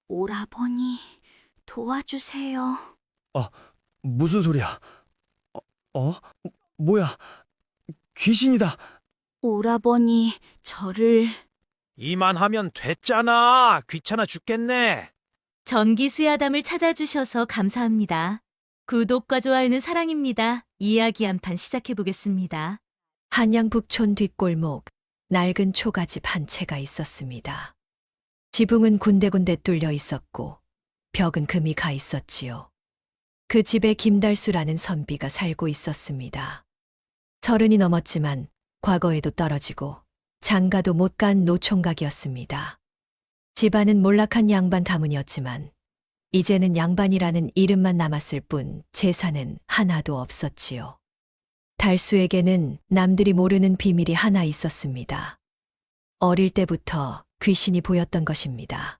오라버니, 도와주세요. 무슨 소리야? 어? 뭐야? 귀신이다. 오라버니, 저를... 이만하면 됐잖아. 귀찮아 죽겠네. 전기수야담을 찾아주셔서 감사합니다. 구독과 좋아요는 사랑입니다. 이야기 한 판 시작해보겠습니다. 한양북촌 뒷골목 낡은 초가집 한 채가 있었습니다. 지붕은 군데군데 뚫려 있었고 벽은 금이 가 있었지요. 그 집에 김달수라는 선비가 살고 있었습니다. 30이 넘었지만 과거에도 떨어지고 장가도 못 간 노총각이었습니다. 집안은 몰락한 양반 가문이었지만 이제는 양반이라는 이름만 남았을 뿐 재산은 하나도 없었지요. 달수에게는 남들이 모르는 비밀이 하나 있었습니다. 어릴 때부터 귀신이 보였던 것입니다.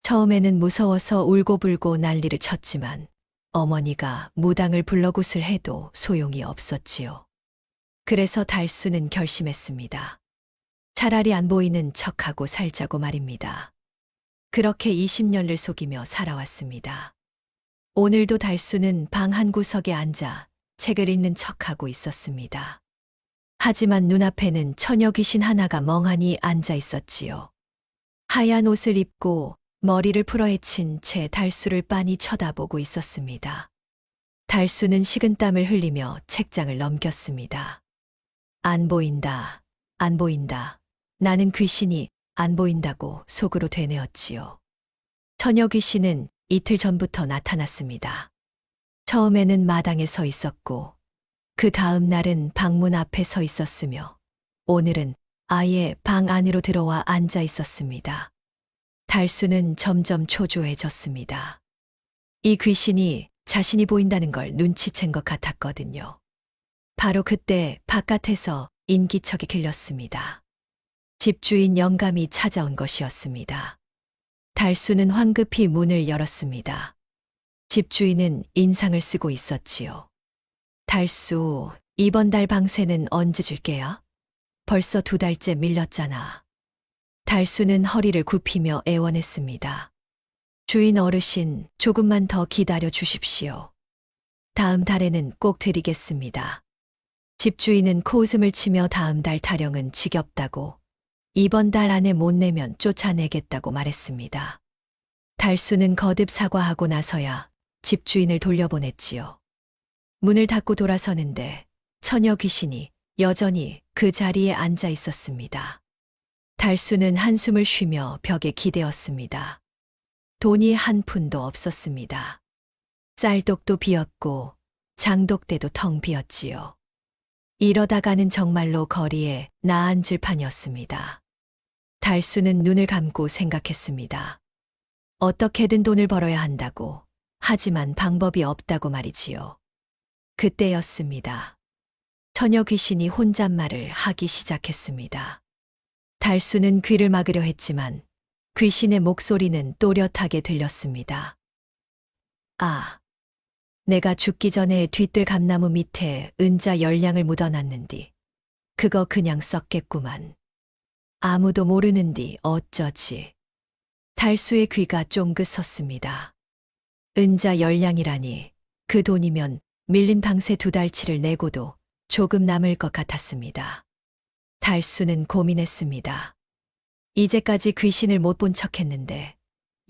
처음에는 무서워서 울고불고 난리를 쳤지만 어머니가 무당을 불러 굿을 해도 소용이 없었지요. 그래서 달수는 결심했습니다. 차라리 안 보이는 척하고 살자고 말입니다. 그렇게 20년을 속이며 살아왔습니다. 오늘도 달수는 방 한 구석에 앉아 책을 읽는 척하고 있었습니다. 하지만 눈앞에는 처녀 귀신 하나가 멍하니 앉아 있었지요. 하얀 옷을 입고 머리를 풀어헤친 채 달수를 빤히 쳐다보고 있었습니다. 달수는 식은땀을 흘리며 책장을 넘겼습니다. 안 보인다, 안 보인다. 나는 귀신이 안 보인다고 속으로 되뇌었지요. 처녀 귀신은 이틀 전부터 나타났습니다. 처음에는 마당에 서 있었고 그 다음 날은 방문 앞에 서 있었으며 오늘은 아예 방 안으로 들어와 앉아 있었습니다. 달수는 점점 초조해졌습니다. 이 귀신이 자신이 보인다는 걸 눈치챈 것 같았거든요. 바로 그때 바깥에서 인기척이 길렀습니다. 집주인 영감이 찾아온 것이었습니다. 달수는 황급히 문을 열었습니다. 집주인은 인상을 쓰고 있었지요. 달수, 이번 달 방세는 언제 줄게요? 벌써 2달째 밀렸잖아. 달수는 허리를 굽히며 애원했습니다. 주인 어르신, 조금만 더 기다려 주십시오. 다음 달에는 꼭 드리겠습니다. 집주인은 코웃음을 치며 다음 달 타령은 지겹다고 이번 달 안에 못 내면 쫓아내겠다고 말했습니다. 달수는 거듭 사과하고 나서야 집주인을 돌려보냈지요. 문을 닫고 돌아서는데 처녀 귀신이 여전히 그 자리에 앉아 있었습니다. 달수는 한숨을 쉬며 벽에 기대었습니다. 돈이 한 푼도 없었습니다. 쌀독도 비었고 장독대도 텅 비었지요. 이러다가는 정말로 거리에 나앉을 판이었습니다. 달수는 눈을 감고 생각했습니다. 어떻게든 돈을 벌어야 한다고, 하지만 방법이 없다고 말이지요. 그때였습니다. 처녀 귀신이 혼잣말을 하기 시작했습니다. 달수는 귀를 막으려 했지만 귀신의 목소리는 또렷하게 들렸습니다. 아, 내가 죽기 전에 뒤뜰 감나무 밑에 은자 10량을 묻어놨는디. 그거 그냥 썼겠구만. 아무도 모르는디 어쩌지. 달수의 귀가 쫑긋 섰습니다. 은자 10량이라니 그 돈이면 밀린 방세 2달치를 내고도 조금 남을 것 같았습니다. 달수는 고민했습니다. 이제까지 귀신을 못 본 척했는데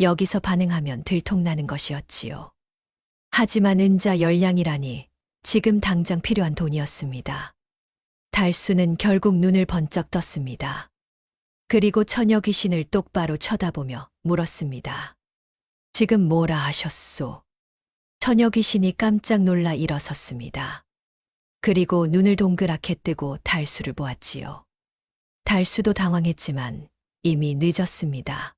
여기서 반응하면 들통나는 것이었지요. 하지만 은자 10량이라니 지금 당장 필요한 돈이었습니다. 달수는 결국 눈을 번쩍 떴습니다. 그리고 처녀 귀신을 똑바로 쳐다보며 물었습니다. 지금 뭐라 하셨소? 처녀 귀신이 깜짝 놀라 일어섰습니다. 그리고 눈을 동그랗게 뜨고 달수를 보았지요. 달수도 당황했지만 이미 늦었습니다.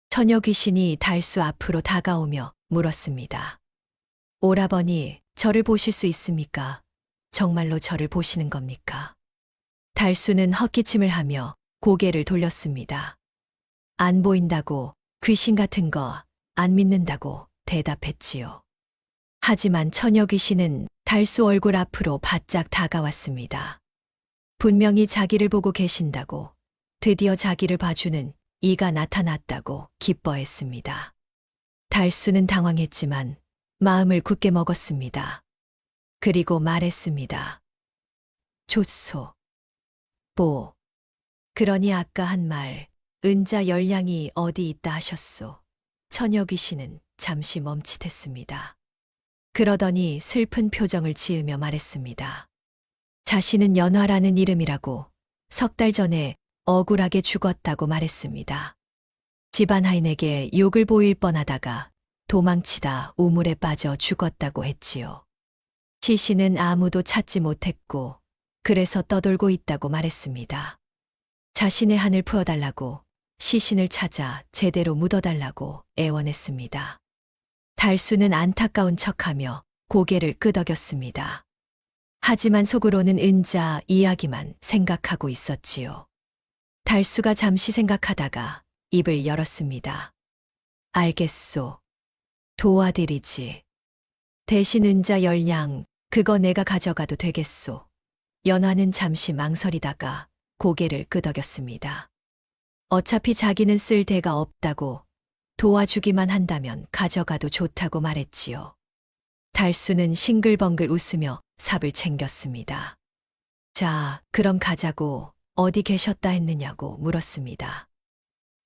처녀 귀신이 달수 앞으로 다가오며 물었습니다. 오라버니, 저를 보실 수 있습니까? 정말로 저를 보시는 겁니까? 달수는 헛기침을 하며 고개를 돌렸습니다. 안 보인다고, 귀신 같은 거 안 믿는다고 대답했지요. 하지만 처녀 귀신은 달수 얼굴 앞으로 바짝 다가왔습니다. 분명히 자기를 보고 계신다고, 드디어 자기를 봐주는 이가 나타났다고 기뻐했습니다. 달수는 당황했지만 마음을 굳게 먹었습니다. 그리고 말했습니다. 좋소. 보. 그러니 아까 한 말, 은자 열량이 어디 있다 하셨소. 처녀 귀신은 잠시 멈칫했습니다. 그러더니 슬픈 표정을 지으며 말했습니다. 자신은 연화라는 이름이라고 3달 전에 억울하게 죽었다고 말했습니다. 집안 하인에게 욕을 보일 뻔하다가 도망치다 우물에 빠져 죽었다고 했지요. 시신은 아무도 찾지 못했고 그래서 떠돌고 있다고 말했습니다. 자신의 한을 풀어달라고 시신을 찾아 제대로 묻어달라고 애원했습니다. 달수는 안타까운 척하며 고개를 끄덕였습니다. 하지만 속으로는 은자 이야기만 생각하고 있었지요. 달수가 잠시 생각하다가 입을 열었습니다. 알겠소. 도와드리지. 대신 은자 열량, 그거 내가 가져가도 되겠소. 연화는 잠시 망설이다가 고개를 끄덕였습니다. 어차피 자기는 쓸 데가 없다고 도와주기만 한다면 가져가도 좋다고 말했지요. 달수는 싱글벙글 웃으며 삽을 챙겼습니다. 자, 그럼 가자고 어디 계셨다 했느냐고 물었습니다.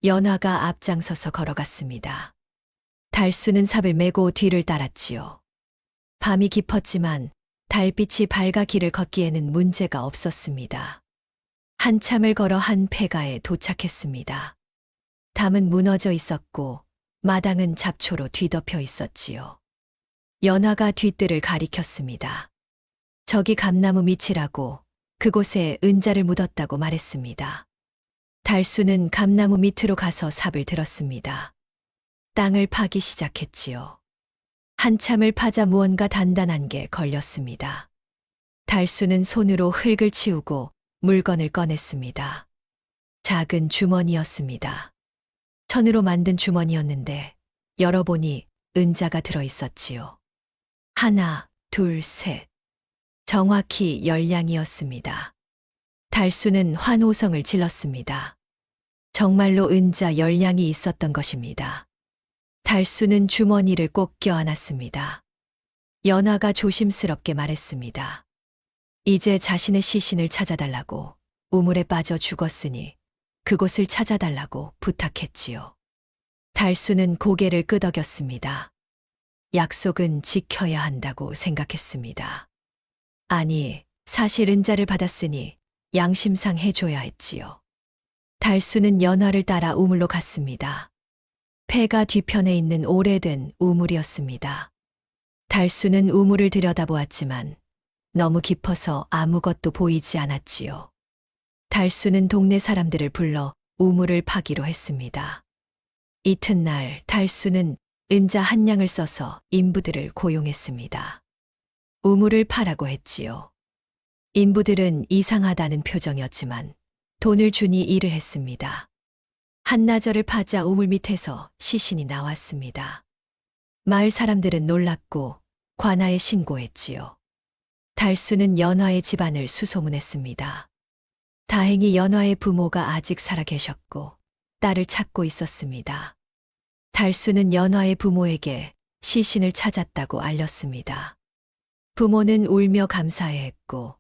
연화가 앞장서서 걸어갔습니다. 달수는 삽을 메고 뒤를 따랐지요. 밤이 깊었지만 달빛이 밝아 길을 걷기에는 문제가 없었습니다. 한참을 걸어 한 폐가에 도착했습니다. 담은 무너져 있었고 마당은 잡초로 뒤덮여 있었지요. 연화가 뒤뜰을 가리켰습니다. 저기 감나무 밑이라고 그곳에 은자를 묻었다고 말했습니다. 달수는 감나무 밑으로 가서 삽을 들었습니다. 땅을 파기 시작했지요. 한참을 파자 무언가 단단한 게 걸렸습니다. 달수는 손으로 흙을 치우고 물건을 꺼냈습니다. 작은 주머니였습니다. 천으로 만든 주머니였는데 열어보니 은자가 들어있었지요. 하나, 둘, 셋. 정확히 10량이었습니다. 달수는 환호성을 질렀습니다. 정말로 은자 10량이 있었던 것입니다. 달수는 주머니를 꼭 껴안았습니다. 연화가 조심스럽게 말했습니다. 이제 자신의 시신을 찾아달라고 우물에 빠져 죽었으니 그곳을 찾아달라고 부탁했지요. 달수는 고개를 끄덕였습니다. 약속은 지켜야 한다고 생각했습니다. 아니, 사실 은자를 받았으니 양심상 해줘야 했지요. 달수는 연화를 따라 우물로 갔습니다. 폐가 뒤편에 있는 오래된 우물이었습니다. 달수는 우물을 들여다보았지만 너무 깊어서 아무것도 보이지 않았지요. 달수는 동네 사람들을 불러 우물을 파기로 했습니다. 이튿날 달수는 은자 한 냥을 써서 인부들을 고용했습니다. 우물을 파라고 했지요. 인부들은 이상하다는 표정이었지만 돈을 주니 일을 했습니다. 한나절을 파자 우물 밑에서 시신이 나왔습니다. 마을 사람들은 놀랐고 관아에 신고했지요. 달수는 연화의 집안을 수소문했습니다. 다행히 연화의 부모가 아직 살아 계셨고 딸을 찾고 있었습니다. 달수는 연화의 부모에게 시신을 찾았다고 알렸습니다. 부모는 울며 감사해했고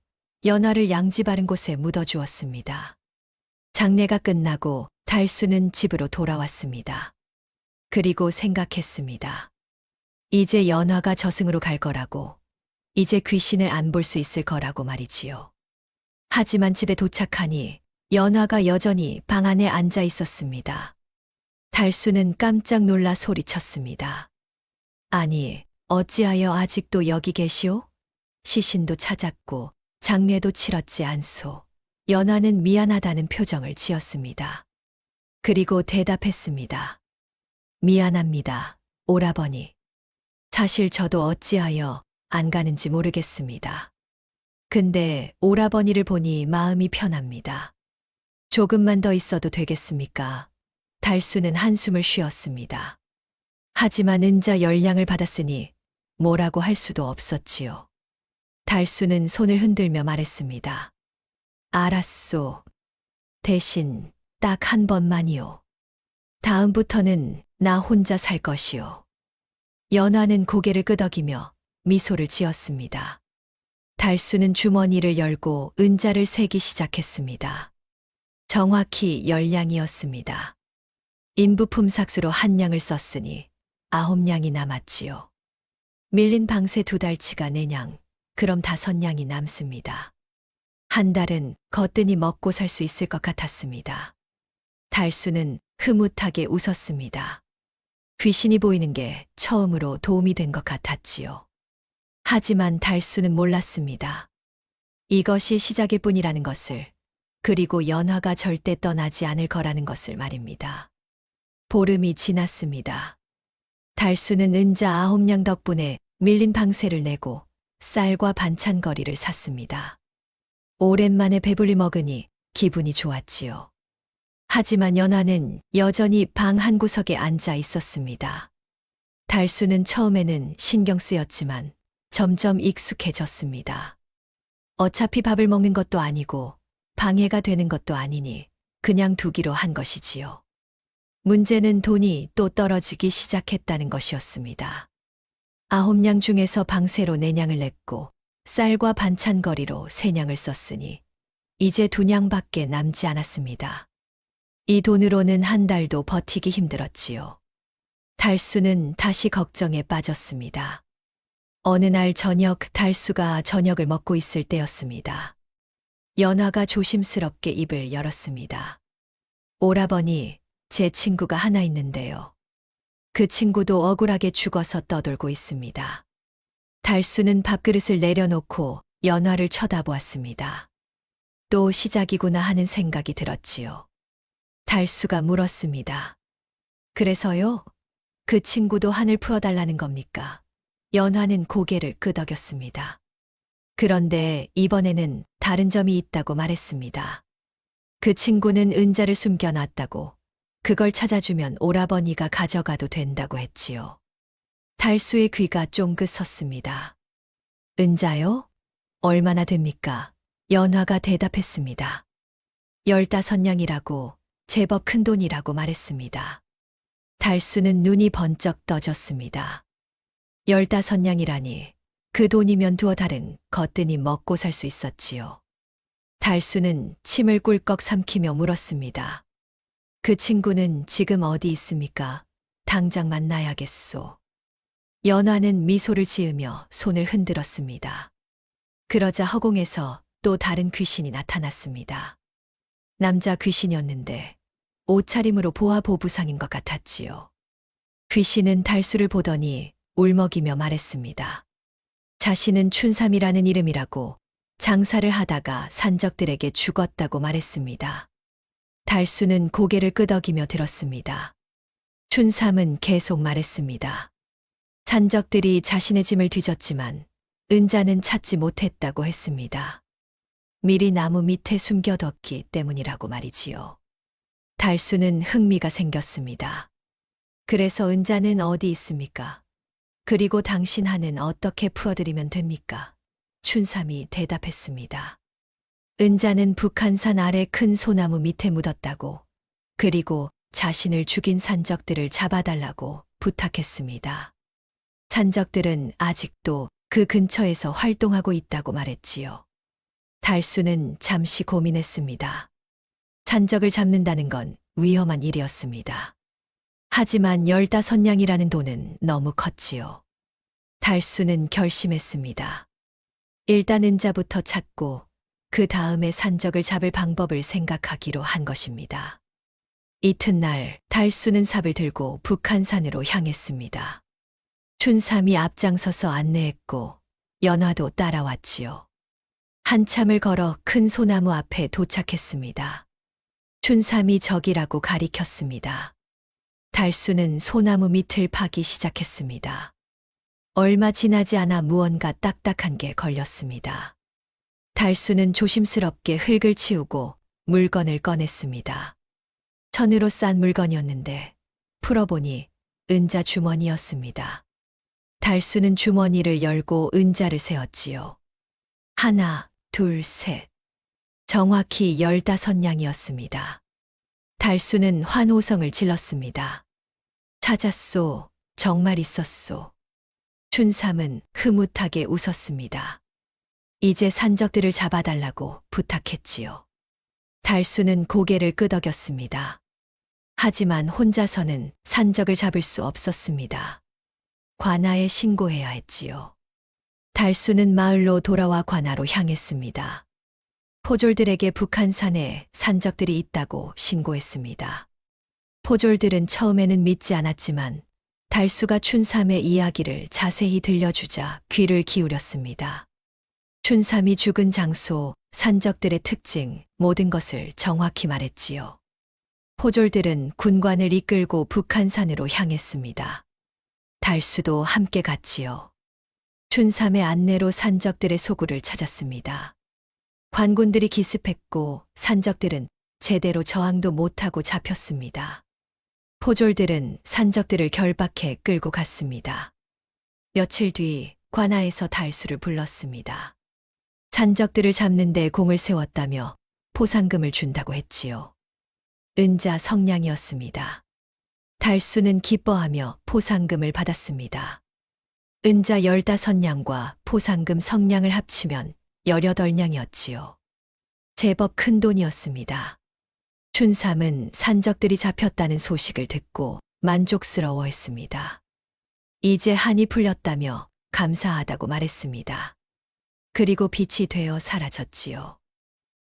연화를 양지 바른 곳에 묻어주었습니다. 장례가 끝나고 달수는 집으로 돌아왔습니다. 그리고 생각했습니다. 이제 연화가 저승으로 갈 거라고, 이제 귀신을 안 볼 수 있을 거라고 말이지요. 하지만 집에 도착하니 연화가 여전히 방 안에 앉아 있었습니다. 달수는 깜짝 놀라 소리쳤습니다. 아니, 어찌하여 아직도 여기 계시오? 시신도 찾았고 장례도 치렀지 않소. 연화는 미안하다는 표정을 지었습니다. 그리고 대답했습니다. 미안합니다, 오라버니. 사실 저도 어찌하여 안 가는지 모르겠습니다. 근데 오라버니를 보니 마음이 편합니다. 조금만 더 있어도 되겠습니까? 달수는 한숨을 쉬었습니다. 하지만 은자 10량을 받았으니 뭐라고 할 수도 없었지요. 달수는 손을 흔들며 말했습니다. 알았소. 대신 딱 한 번만이요. 다음부터는 나 혼자 살 것이오. 연화는 고개를 끄덕이며 미소를 지었습니다. 달수는 주머니를 열고 은자를 세기 시작했습니다. 정확히 10냥이었습니다. 인부품 삭스로 1냥을 썼으니 9냥이 남았지요. 밀린 방세 2달치가 4냥, 그럼 5냥이 남습니다. 한 달은 거뜬히 먹고 살 수 있을 것 같았습니다. 달수는 흐뭇하게 웃었습니다. 귀신이 보이는 게 처음으로 도움이 된 것 같았지요. 하지만 달수는 몰랐습니다. 이것이 시작일 뿐이라는 것을, 그리고 연화가 절대 떠나지 않을 거라는 것을 말입니다. 보름이 지났습니다. 달수는 은자 9냥 덕분에 밀린 방세를 내고 쌀과 반찬거리를 샀습니다. 오랜만에 배불리 먹으니 기분이 좋았지요. 하지만 연화는 여전히 방 한 구석에 앉아 있었습니다. 달수는 처음에는 신경 쓰였지만 점점 익숙해졌습니다. 어차피 밥을 먹는 것도 아니고 방해가 되는 것도 아니니 그냥 두기로 한 것이지요. 문제는 돈이 또 떨어지기 시작했다는 것이었습니다. 9냥 중에서 방세로 4냥을 냈고 쌀과 반찬거리로 3냥을 썼으니 이제 2냥밖에 남지 않았습니다. 이 돈으로는 한 달도 버티기 힘들었지요. 달수는 다시 걱정에 빠졌습니다. 어느 날 저녁 달수가 저녁을 먹고 있을 때였습니다. 연화가 조심스럽게 입을 열었습니다. 오라버니, 제 친구가 하나 있는데요. 그 친구도 억울하게 죽어서 떠돌고 있습니다. 달수는 밥그릇을 내려놓고 연화를 쳐다보았습니다. 또 시작이구나 하는 생각이 들었지요. 달수가 물었습니다. 그래서요? 그 친구도 한을 풀어달라는 겁니까? 연화는 고개를 끄덕였습니다. 그런데 이번에는 다른 점이 있다고 말했습니다. 그 친구는 은자를 숨겨놨다고, 그걸 찾아주면 오라버니가 가져가도 된다고 했지요. 달수의 귀가 쫑긋 섰습니다. 은자요? 얼마나 됩니까? 연화가 대답했습니다. 15냥이라고, 제법 큰 돈이라고 말했습니다. 달수는 눈이 번쩍 떠졌습니다. 15냥이라니, 그 돈이면 두어 달은 거뜬히 먹고 살 수 있었지요. 달수는 침을 꿀꺽 삼키며 물었습니다. 그 친구는 지금 어디 있습니까? 당장 만나야겠소. 연화는 미소를 지으며 손을 흔들었습니다. 그러자 허공에서 또 다른 귀신이 나타났습니다. 남자 귀신이었는데 옷차림으로 보아보부상인 것 같았지요. 귀신은 달수를 보더니 울먹이며 말했습니다. 자신은 춘삼이라는 이름이라고 장사를 하다가 산적들에게 죽었다고 말했습니다. 달수는 고개를 끄덕이며 들었습니다. 춘삼은 계속 말했습니다. 산적들이 자신의 짐을 뒤졌지만 은자는 찾지 못했다고 했습니다. 미리 나무 밑에 숨겨뒀기 때문이라고 말이지요. 달수는 흥미가 생겼습니다. 그래서 은자는 어디 있습니까? 그리고 당신 한은 어떻게 풀어드리면 됩니까? 춘삼이 대답했습니다. 은자는 북한산 아래 큰 소나무 밑에 묻었다고, 그리고 자신을 죽인 산적들을 잡아달라고 부탁했습니다. 산적들은 아직도 그 근처에서 활동하고 있다고 말했지요. 달수는 잠시 고민했습니다. 산적을 잡는다는 건 위험한 일이었습니다. 하지만 15냥이라는 돈은 너무 컸지요. 달수는 결심했습니다. 일단 은자부터 찾고 그 다음에 산적을 잡을 방법을 생각하기로 한 것입니다. 이튿날 달수는 삽을 들고 북한산으로 향했습니다. 춘삼이 앞장서서 안내했고 연화도 따라왔지요. 한참을 걸어 큰 소나무 앞에 도착했습니다. 춘삼이 저기라고 가리켰습니다. 달수는 소나무 밑을 파기 시작했습니다. 얼마 지나지 않아 무언가 딱딱한 게 걸렸습니다. 달수는 조심스럽게 흙을 치우고 물건을 꺼냈습니다. 천으로 싼 물건이었는데 풀어보니 은자 주머니였습니다. 달수는 주머니를 열고 은자를 세었지요. 하나, 둘, 셋. 정확히 15냥이었습니다. 달수는 환호성을 질렀습니다. 찾았소. 정말 있었소. 춘삼은 흐뭇하게 웃었습니다. 이제 산적들을 잡아달라고 부탁했지요. 달수는 고개를 끄덕였습니다. 하지만 혼자서는 산적을 잡을 수 없었습니다. 관아에 신고해야 했지요. 달수는 마을로 돌아와 관아로 향했습니다. 포졸들에게 북한산에 산적들이 있다고 신고했습니다. 포졸들은 처음에는 믿지 않았지만 달수가 춘삼의 이야기를 자세히 들려주자 귀를 기울였습니다. 춘삼이 죽은 장소, 산적들의 특징, 모든 것을 정확히 말했지요. 포졸들은 군관을 이끌고 북한산으로 향했습니다. 달수도 함께 갔지요. 춘삼의 안내로 산적들의 소굴을 찾았습니다. 관군들이 기습했고 산적들은 제대로 저항도 못하고 잡혔습니다. 포졸들은 산적들을 결박해 끌고 갔습니다. 며칠 뒤 관아에서 달수를 불렀습니다. 산적들을 잡는데 공을 세웠다며 포상금을 준다고 했지요. 은자 성냥이었습니다. 달수는 기뻐하며 포상금을 받았습니다. 은자 15냥과 포상금 성냥을 합치면 18냥이었지요. 제법 큰 돈이었습니다. 춘삼은 산적들이 잡혔다는 소식을 듣고 만족스러워했습니다. 이제 한이 풀렸다며 감사하다고 말했습니다. 그리고 빛이 되어 사라졌지요.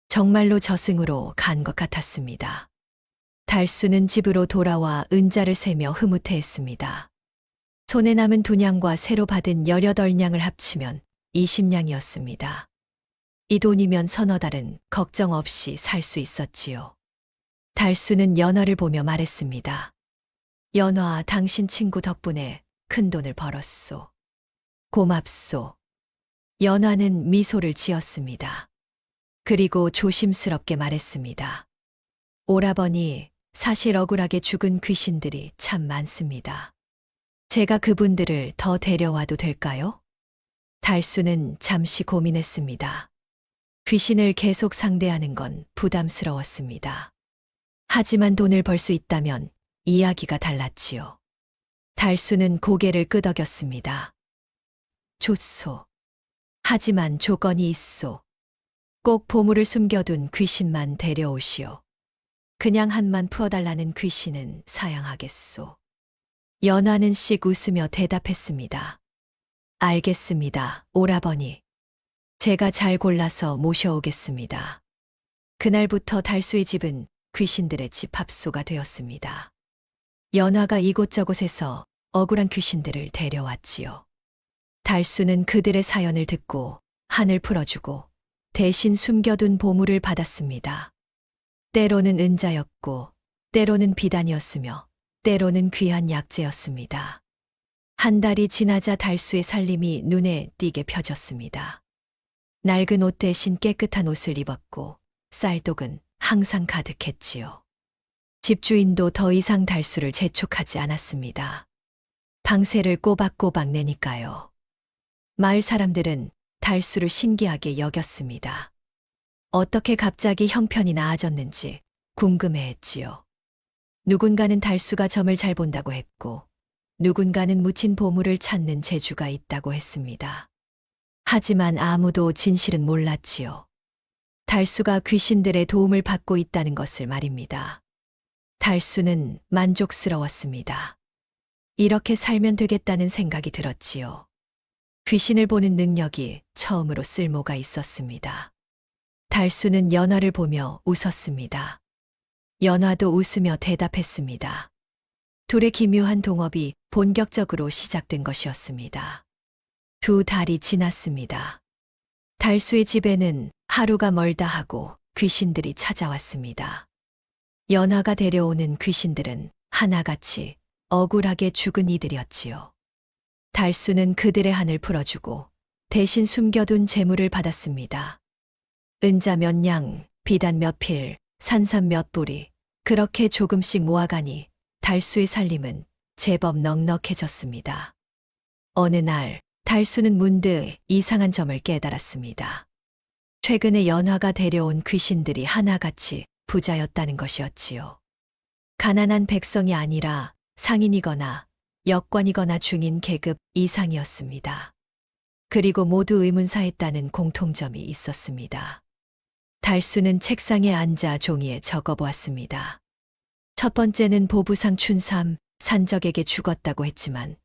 정말로 저승으로 간 것 같았습니다. 달수는 집으로 돌아와 은자를 세며 흐뭇해했습니다. 손에 남은 2냥과 새로 받은 18냥을 합치면 20냥이었습니다. 이 돈이면 서너 달은 걱정 없이 살 수 있었지요. 달수는 연화를 보며 말했습니다. 연화, 당신 친구 덕분에 큰 돈을 벌었소. 고맙소. 연화는 미소를 지었습니다. 그리고 조심스럽게 말했습니다. 오라버니, 사실 억울하게 죽은 귀신들이 참 많습니다. 제가 그분들을 더 데려와도 될까요? 달수는 잠시 고민했습니다. 귀신을 계속 상대하는 건 부담스러웠습니다. 하지만 돈을 벌 수 있다면 이야기가 달랐지요. 달수는 고개를 끄덕였습니다. 좋소. 하지만 조건이 있소. 꼭 보물을 숨겨둔 귀신만 데려오시오. 그냥 한만 풀어달라는 귀신은 사양하겠소. 연화는 씩 웃으며 대답했습니다. 알겠습니다, 오라버니. 제가 잘 골라서 모셔오겠습니다. 그날부터 달수의 집은 귀신들의 집합소가 되었습니다. 연화가 이곳저곳에서 억울한 귀신들을 데려왔지요. 달수는 그들의 사연을 듣고 한을 풀어주고 대신 숨겨둔 보물을 받았습니다. 때로는 은자였고 때로는 비단이었으며 때로는 귀한 약재였습니다. 한 달이 지나자 달수의 살림이 눈에 띄게 펴졌습니다. 낡은 옷 대신 깨끗한 옷을 입었고 쌀독은 항상 가득했지요. 집주인도 더 이상 달수를 재촉하지 않았습니다. 방세를 꼬박꼬박 내니까요. 마을 사람들은 달수를 신기하게 여겼습니다. 어떻게 갑자기 형편이 나아졌는지 궁금해했지요. 누군가는 달수가 점을 잘 본다고 했고, 누군가는 묻힌 보물을 찾는 재주가 있다고 했습니다. 하지만 아무도 진실은 몰랐지요. 달수가 귀신들의 도움을 받고 있다는 것을 말입니다. 달수는 만족스러웠습니다. 이렇게 살면 되겠다는 생각이 들었지요. 귀신을 보는 능력이 처음으로 쓸모가 있었습니다. 달수는 연화를 보며 웃었습니다. 연화도 웃으며 대답했습니다. 둘의 기묘한 동업이 본격적으로 시작된 것이었습니다. 2달이 지났습니다. 달수의 집에는 하루가 멀다 하고 귀신들이 찾아왔습니다. 연화가 데려오는 귀신들은 하나같이 억울하게 죽은 이들이었지요. 달수는 그들의 한을 풀어주고 대신 숨겨둔 재물을 받았습니다. 은자 몇 냥, 비단 몇 필, 산삼 몇 뿌리, 그렇게 조금씩 모아가니 달수의 살림은 제법 넉넉해졌습니다. 어느 날 달수는 문득 이상한 점을 깨달았습니다. 최근에 연화가 데려온 귀신들이 하나같이 부자였다는 것이었지요. 가난한 백성이 아니라 상인이거나 역관이거나 중인 계급 이상이었습니다. 그리고 모두 의문사했다는 공통점이 있었습니다. 달수는 책상에 앉아 종이에 적어보았습니다. 첫 번째는 보부상 춘삼, 산적에게 죽었다고 했지만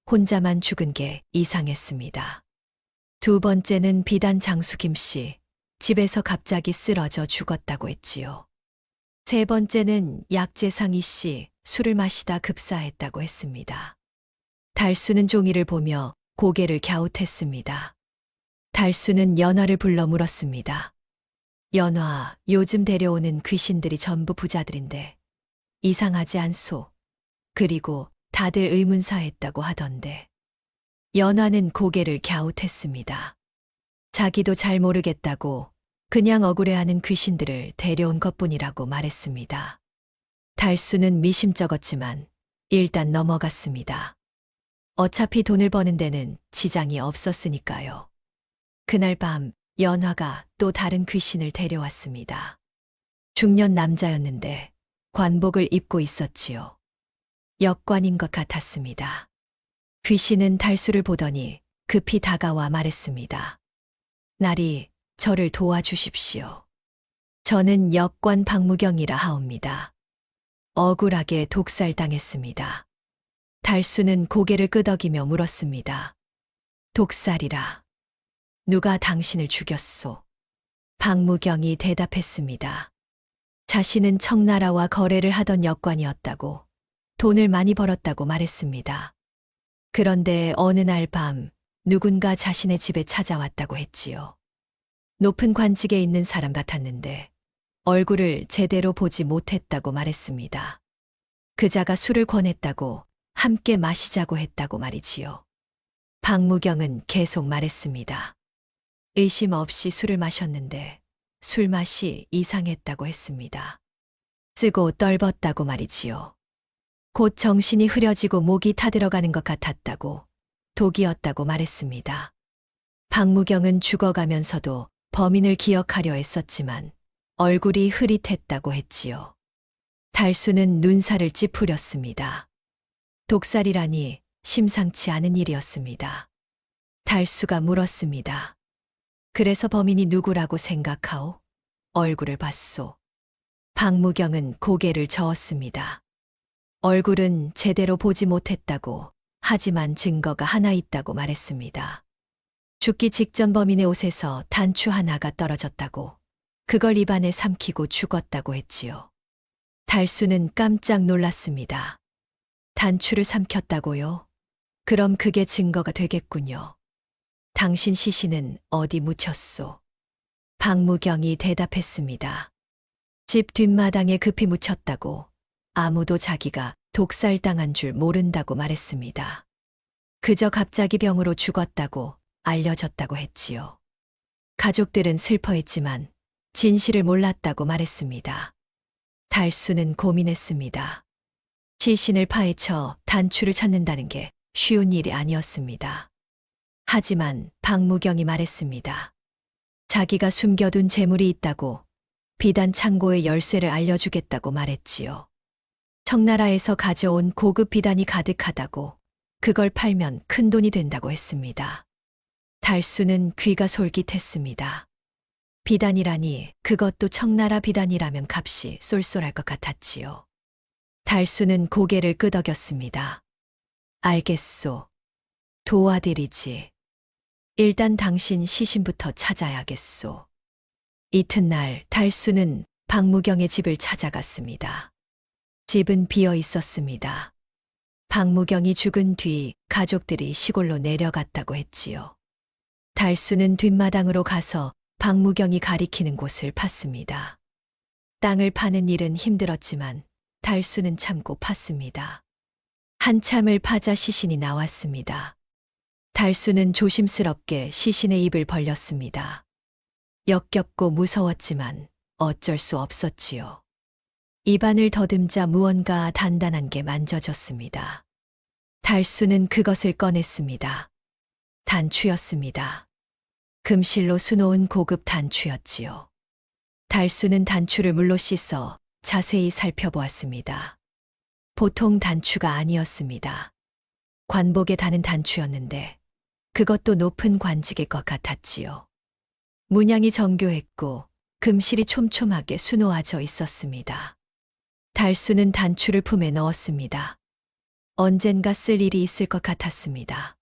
혼자만 죽은 게 이상했습니다. 두 번째는 비단 장수 김씨, 집에서 갑자기 쓰러져 죽었다고 했지요. 세 번째는 약재상 이씨, 술을 마시다 급사했다고 했습니다. 달수는 종이를 보며 고개를 갸웃했습니다. 달수는 연화를 불러 물었습니다. 연화, 요즘 데려오는 귀신들이 전부 부자들인데 이상하지 않소? 그리고 다들 의문사했다고 하던데. 연화는 고개를 갸웃했습니다. 자기도 잘 모르겠다고 그냥 억울해하는 귀신들을 데려온 것뿐이라고 말했습니다. 달수는 미심쩍었지만 일단 넘어갔습니다. 어차피 돈을 버는 데는 지장이 없었으니까요. 그날 밤 연화가 또 다른 귀신을 데려왔습니다. 중년 남자였는데 관복을 입고 있었지요. 역관인 것 같았습니다. 귀신은 달수를 보더니 급히 다가와 말했습니다. 나리, 저를 도와주십시오. 저는 역관 박무경이라 하옵니다. 억울하게 독살당했습니다. 달수는 고개를 끄덕이며 물었습니다. 독살이라. 누가 당신을 죽였소? 박무경이 대답했습니다. 자신은 청나라와 거래를 하던 역관이었다고, 돈을 많이 벌었다고 말했습니다. 그런데 어느 날 밤 누군가 자신의 집에 찾아왔다고 했지요. 높은 관직에 있는 사람 같았는데 얼굴을 제대로 보지 못했다고 말했습니다. 그자가 술을 권했다고 함께 마시자고 했다고 말이지요. 박무경은 계속 말했습니다. 의심 없이 술을 마셨는데 술 맛이 이상했다고 했습니다. 쓰고 떨벗다고 말이지요. 곧 정신이 흐려지고 목이 타들어가는 것 같았다고, 독이었다고 말했습니다. 박무경은 죽어가면서도 범인을 기억하려 했었지만 얼굴이 흐릿했다고 했지요. 달수는 눈살을 찌푸렸습니다. 독살이라니 심상치 않은 일이었습니다. 달수가 물었습니다. 그래서 범인이 누구라고 생각하오? 얼굴을 봤소. 박무경은 고개를 저었습니다. 얼굴은 제대로 보지 못했다고, 하지만 증거가 하나 있다고 말했습니다. 죽기 직전 범인의 옷에서 단추 하나가 떨어졌다고, 그걸 입안에 삼키고 죽었다고 했지요. 달수는 깜짝 놀랐습니다. 단추를 삼켰다고요? 그럼 그게 증거가 되겠군요. 당신 시신은 어디 묻혔소? 박무경이 대답했습니다. 집 뒷마당에 급히 묻혔다고, 아무도 자기가 독살당한 줄 모른다고 말했습니다. 그저 갑자기 병으로 죽었다고 알려졌다고 했지요. 가족들은 슬퍼했지만 진실을 몰랐다고 말했습니다. 달수는 고민했습니다. 시신을 파헤쳐 단추를 찾는다는 게 쉬운 일이 아니었습니다. 하지만 박무경이 말했습니다. 자기가 숨겨둔 재물이 있다고, 비단 창고의 열쇠를 알려주겠다고 말했지요. 청나라에서 가져온 고급 비단이 가득하다고, 그걸 팔면 큰 돈이 된다고 했습니다. 달수는 귀가 솔깃했습니다. 비단이라니, 그것도 청나라 비단이라면 값이 쏠쏠할 것 같았지요. 달수는 고개를 끄덕였습니다. 알겠소. 도와드리지. 일단 당신 시신부터 찾아야겠소. 이튿날 달수는 박무경의 집을 찾아갔습니다. 집은 비어 있었습니다. 박무경이 죽은 뒤 가족들이 시골로 내려갔다고 했지요. 달수는 뒷마당으로 가서 박무경이 가리키는 곳을 팠습니다. 땅을 파는 일은 힘들었지만 달수는 참고 팠습니다. 한참을 파자 시신이 나왔습니다. 달수는 조심스럽게 시신의 입을 벌렸습니다. 역겹고 무서웠지만 어쩔 수 없었지요. 입안을 더듬자 무언가 단단한 게 만져졌습니다. 달수는 그것을 꺼냈습니다. 단추였습니다. 금실로 수놓은 고급 단추였지요. 달수는 단추를 물로 씻어 자세히 살펴보았습니다. 보통 단추가 아니었습니다. 관복에 다는 단추였는데 그것도 높은 관직의 것 같았지요. 문양이 정교했고 금실이 촘촘하게 수놓아져 있었습니다. 달수는 단추를 품에 넣었습니다. 언젠가 쓸 일이 있을 것 같았습니다.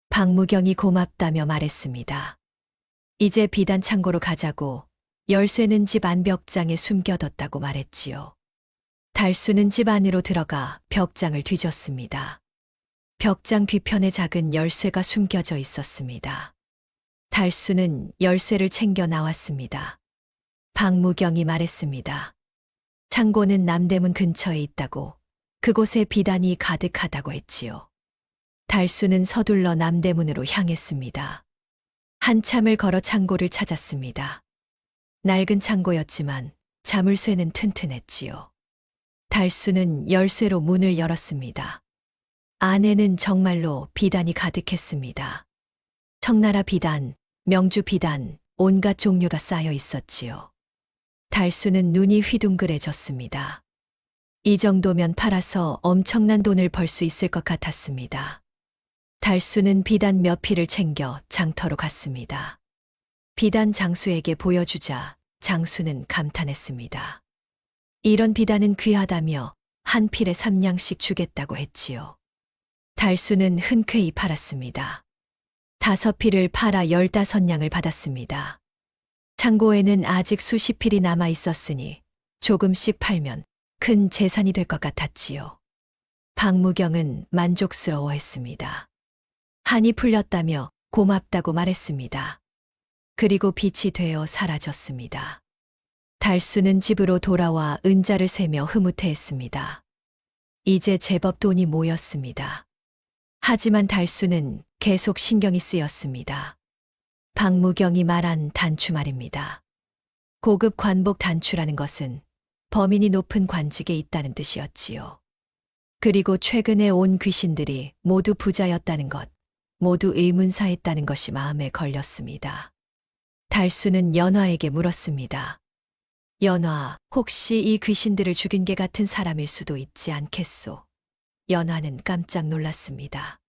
박무경이 고맙다며 말했습니다. 이제 비단 창고로 가자고 열쇠는 집 안 벽장에 숨겨뒀다고 말했지요. 달수는 집 안으로 들어가 벽장을 뒤졌습니다. 벽장 뒤편에 작은 열쇠가 숨겨져 있었습니다. 달수는 열쇠를 챙겨 나왔습니다. 박무경이 말했습니다. 창고는 남대문 근처에 있다고, 그곳에 비단이 가득하다고 했지요. 달수는 서둘러 남대문으로 향했습니다. 한참을 걸어 창고를 찾았습니다. 낡은 창고였지만 자물쇠는 튼튼했지요. 달수는 열쇠로 문을 열었습니다. 안에는 정말로 비단이 가득했습니다. 청나라 비단, 명주 비단, 온갖 종류가 쌓여 있었지요. 달수는 눈이 휘둥그레졌습니다. 이 정도면 팔아서 엄청난 돈을 벌 수 있을 것 같았습니다. 달수는 비단 몇 필을 챙겨 장터로 갔습니다. 비단 장수에게 보여주자 장수는 감탄했습니다. 이런 비단은 귀하다며 한 필에 3냥씩 주겠다고 했지요. 달수는 흔쾌히 팔았습니다. 5필을 팔아 15냥을 받았습니다. 창고에는 아직 수십 필이 남아 있었으니 조금씩 팔면 큰 재산이 될 것 같았지요. 박무경은 만족스러워했습니다. 한이 풀렸다며 고맙다고 말했습니다. 그리고 빛이 되어 사라졌습니다. 달수는 집으로 돌아와 은자를 세며 흐뭇해했습니다. 이제 제법 돈이 모였습니다. 하지만 달수는 계속 신경이 쓰였습니다. 박무경이 말한 단추 말입니다. 고급 관복 단추라는 것은 범인이 높은 관직에 있다는 뜻이었지요. 그리고 최근에 온 귀신들이 모두 부자였다는 것, 모두 의문사했다는 것이 마음에 걸렸습니다. 달수는 연화에게 물었습니다. 연화, 혹시 이 귀신들을 죽인 게 같은 사람일 수도 있지 않겠소? 연화는 깜짝 놀랐습니다.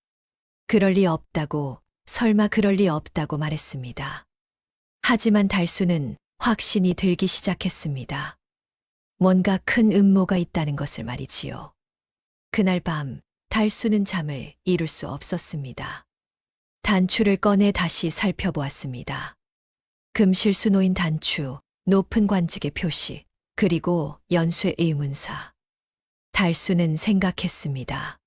그럴 리 없다고, 설마 그럴 리 없다고 말했습니다. 하지만 달수는 확신이 들기 시작했습니다. 뭔가 큰 음모가 있다는 것을 말이지요. 그날 밤 달수는 잠을 이룰 수 없었습니다. 단추를 꺼내 다시 살펴보았습니다. 금실수 놓인 단추, 높은 관직의 표시, 그리고 연쇄 의문사. 달수는 생각했습니다.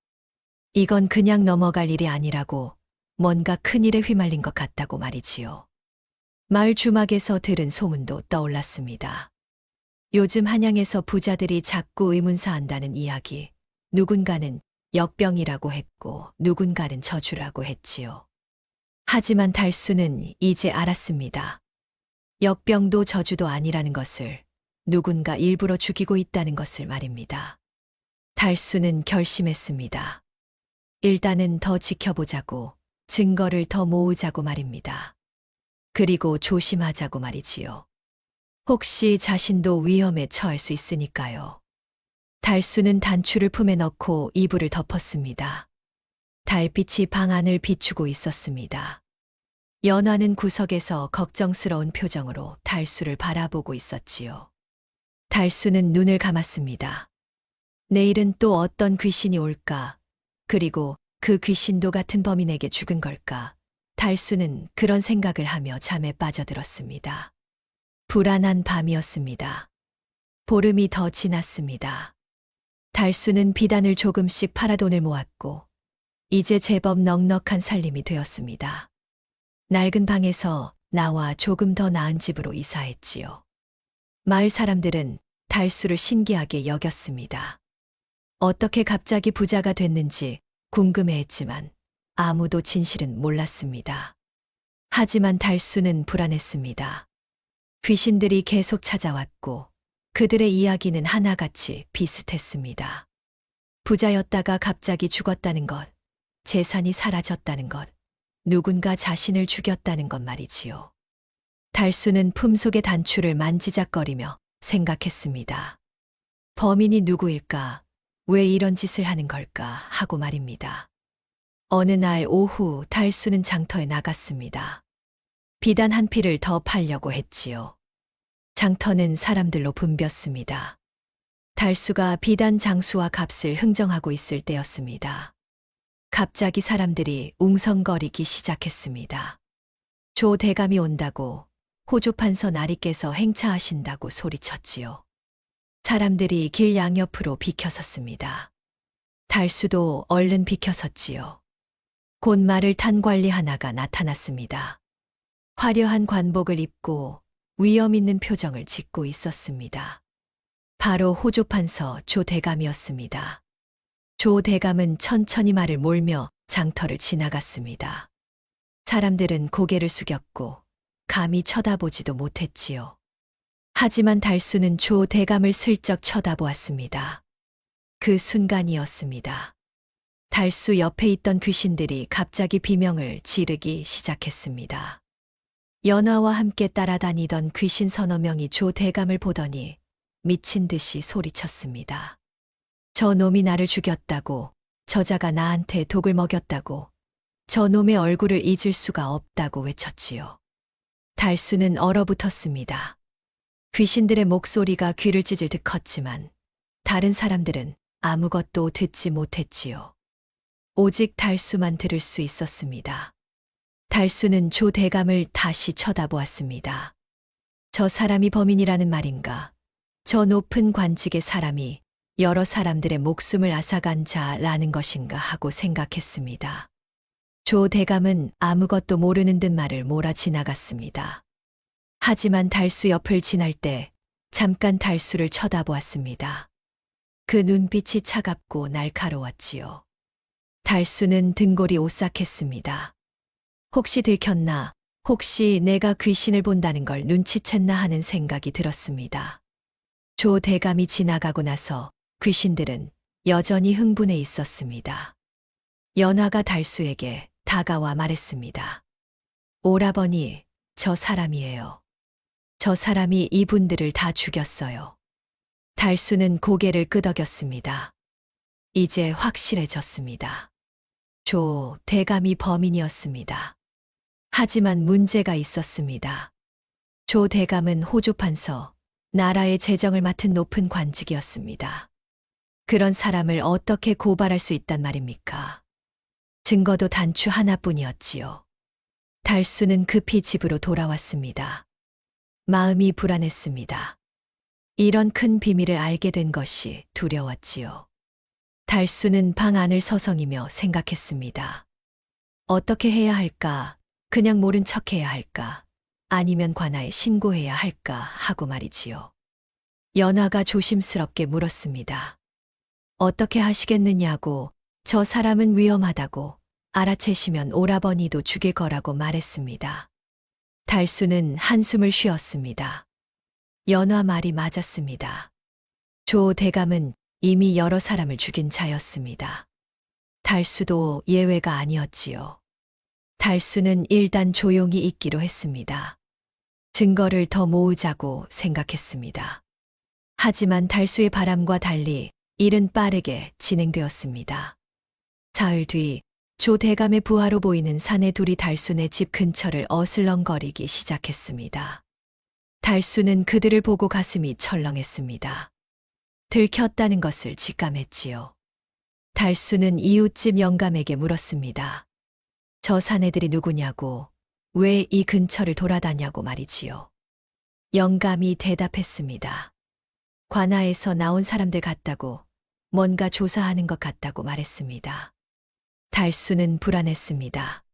이건 그냥 넘어갈 일이 아니라고, 뭔가 큰일에 휘말린 것 같다고 말이지요. 마을 주막에서 들은 소문도 떠올랐습니다. 요즘 한양에서 부자들이 자꾸 의문사한다는 이야기, 누군가는 역병이라고 했고 누군가는 저주라고 했지요. 하지만 달수는 이제 알았습니다. 역병도 저주도 아니라는 것을, 누군가 일부러 죽이고 있다는 것을 말입니다. 달수는 결심했습니다. 일단은 더 지켜보자고, 증거를 더 모으자고 말입니다. 그리고 조심하자고 말이지요. 혹시 자신도 위험에 처할 수 있으니까요. 달수는 단추를 품에 넣고 이불을 덮었습니다. 달빛이 방 안을 비추고 있었습니다. 연화는 구석에서 걱정스러운 표정으로 달수를 바라보고 있었지요. 달수는 눈을 감았습니다. 내일은 또 어떤 귀신이 올까? 그리고 그 귀신도 같은 범인에게 죽은 걸까? 달수는 그런 생각을 하며 잠에 빠져들었습니다. 불안한 밤이었습니다. 보름이 더 지났습니다. 달수는 비단을 조금씩 팔아 돈을 모았고 이제 제법 넉넉한 살림이 되었습니다. 낡은 방에서 나와 조금 더 나은 집으로 이사했지요. 마을 사람들은 달수를 신기하게 여겼습니다. 어떻게 갑자기 부자가 됐는지 궁금해했지만 아무도 진실은 몰랐습니다. 하지만 달수는 불안했습니다. 귀신들이 계속 찾아왔고 그들의 이야기는 하나같이 비슷했습니다. 부자였다가 갑자기 죽었다는 것, 재산이 사라졌다는 것, 누군가 자신을 죽였다는 것 말이지요. 달수는 품속의 단추를 만지작거리며 생각했습니다. 범인이 누구일까? 왜 이런 짓을 하는 걸까 하고 말입니다. 어느 날 오후 달수는 장터에 나갔습니다. 비단 한 피를 더 팔려고 했지요. 장터는 사람들로 붐볐습니다. 달수가 비단 장수와 값을 흥정하고 있을 때였습니다. 갑자기 사람들이 웅성거리기 시작했습니다. 조 대감이 온다고, 호조판서 나리께서 행차하신다고 소리쳤지요. 사람들이 길 양옆으로 비켜섰습니다. 달수도 얼른 비켜섰지요. 곧 말을 탄 관리 하나가 나타났습니다. 화려한 관복을 입고 위험 있는 표정을 짓고 있었습니다. 바로 호조판서 조 대감이었습니다. 조 대감은 천천히 말을 몰며 장터를 지나갔습니다. 사람들은 고개를 숙였고 감히 쳐다보지도 못했지요. 하지만 달수는 조 대감을 슬쩍 쳐다보았습니다. 그 순간이었습니다. 달수 옆에 있던 귀신들이 갑자기 비명을 지르기 시작했습니다. 연화와 함께 따라다니던 귀신 서너 명이 조 대감을 보더니 미친 듯이 소리쳤습니다. 저 놈이 나를 죽였다고, 저자가 나한테 독을 먹였다고, 저 놈의 얼굴을 잊을 수가 없다고 외쳤지요. 달수는 얼어붙었습니다. 귀신들의 목소리가 귀를 찢을 듯 컸지만 다른 사람들은 아무것도 듣지 못했지요. 오직 달수만 들을 수 있었습니다. 달수는 조 대감을 다시 쳐다보았습니다. 저 사람이 범인이라는 말인가? 저 높은 관직의 사람이 여러 사람들의 목숨을 앗아간 자라는 것인가 하고 생각했습니다. 조 대감은 아무것도 모르는 듯 말을 몰아 지나갔습니다. 하지만 달수 옆을 지날 때 잠깐 달수를 쳐다보았습니다. 그 눈빛이 차갑고 날카로웠지요. 달수는 등골이 오싹했습니다. 혹시 들켰나, 혹시 내가 귀신을 본다는 걸 눈치챘나 하는 생각이 들었습니다. 조 대감이 지나가고 나서 귀신들은 여전히 흥분해 있었습니다. 연화가 달수에게 다가와 말했습니다. 오라버니, 저 사람이에요. 저 사람이 이분들을 다 죽였어요. 달수는 고개를 끄덕였습니다. 이제 확실해졌습니다. 조 대감이 범인이었습니다. 하지만 문제가 있었습니다. 조 대감은 호조판서, 나라의 재정을 맡은 높은 관직이었습니다. 그런 사람을 어떻게 고발할 수 있단 말입니까? 증거도 단추 하나뿐이었지요. 달수는 급히 집으로 돌아왔습니다. 마음이 불안했습니다. 이런 큰 비밀을 알게 된 것이 두려웠지요. 달수는 방 안을 서성이며 생각했습니다. 어떻게 해야 할까? 그냥 모른 척 해야 할까? 아니면 관아에 신고해야 할까? 하고 말이지요. 연화가 조심스럽게 물었습니다. 어떻게 하시겠느냐고, 저 사람은 위험하다고, 알아채시면 오라버니도 죽일 거라고 말했습니다. 달수는 한숨을 쉬었습니다. 연화 말이 맞았습니다. 조 대감은 이미 여러 사람을 죽인 자였습니다. 달수도 예외가 아니었지요. 달수는 일단 조용히 있기로 했습니다. 증거를 더 모으자고 생각했습니다. 하지만 달수의 바람과 달리 일은 빠르게 진행되었습니다. 사흘 뒤 조 대감의 부하로 보이는 사내 둘이 달수네 집 근처를 어슬렁거리기 시작했습니다. 달수는 그들을 보고 가슴이 철렁했습니다. 들켰다는 것을 직감했지요. 달수는 이웃집 영감에게 물었습니다. 저 사내들이 누구냐고, 왜 이 근처를 돌아다냐고 말이지요. 영감이 대답했습니다. 관아에서 나온 사람들 같다고, 뭔가 조사하는 것 같다고 말했습니다. 달수는 불안했습니다.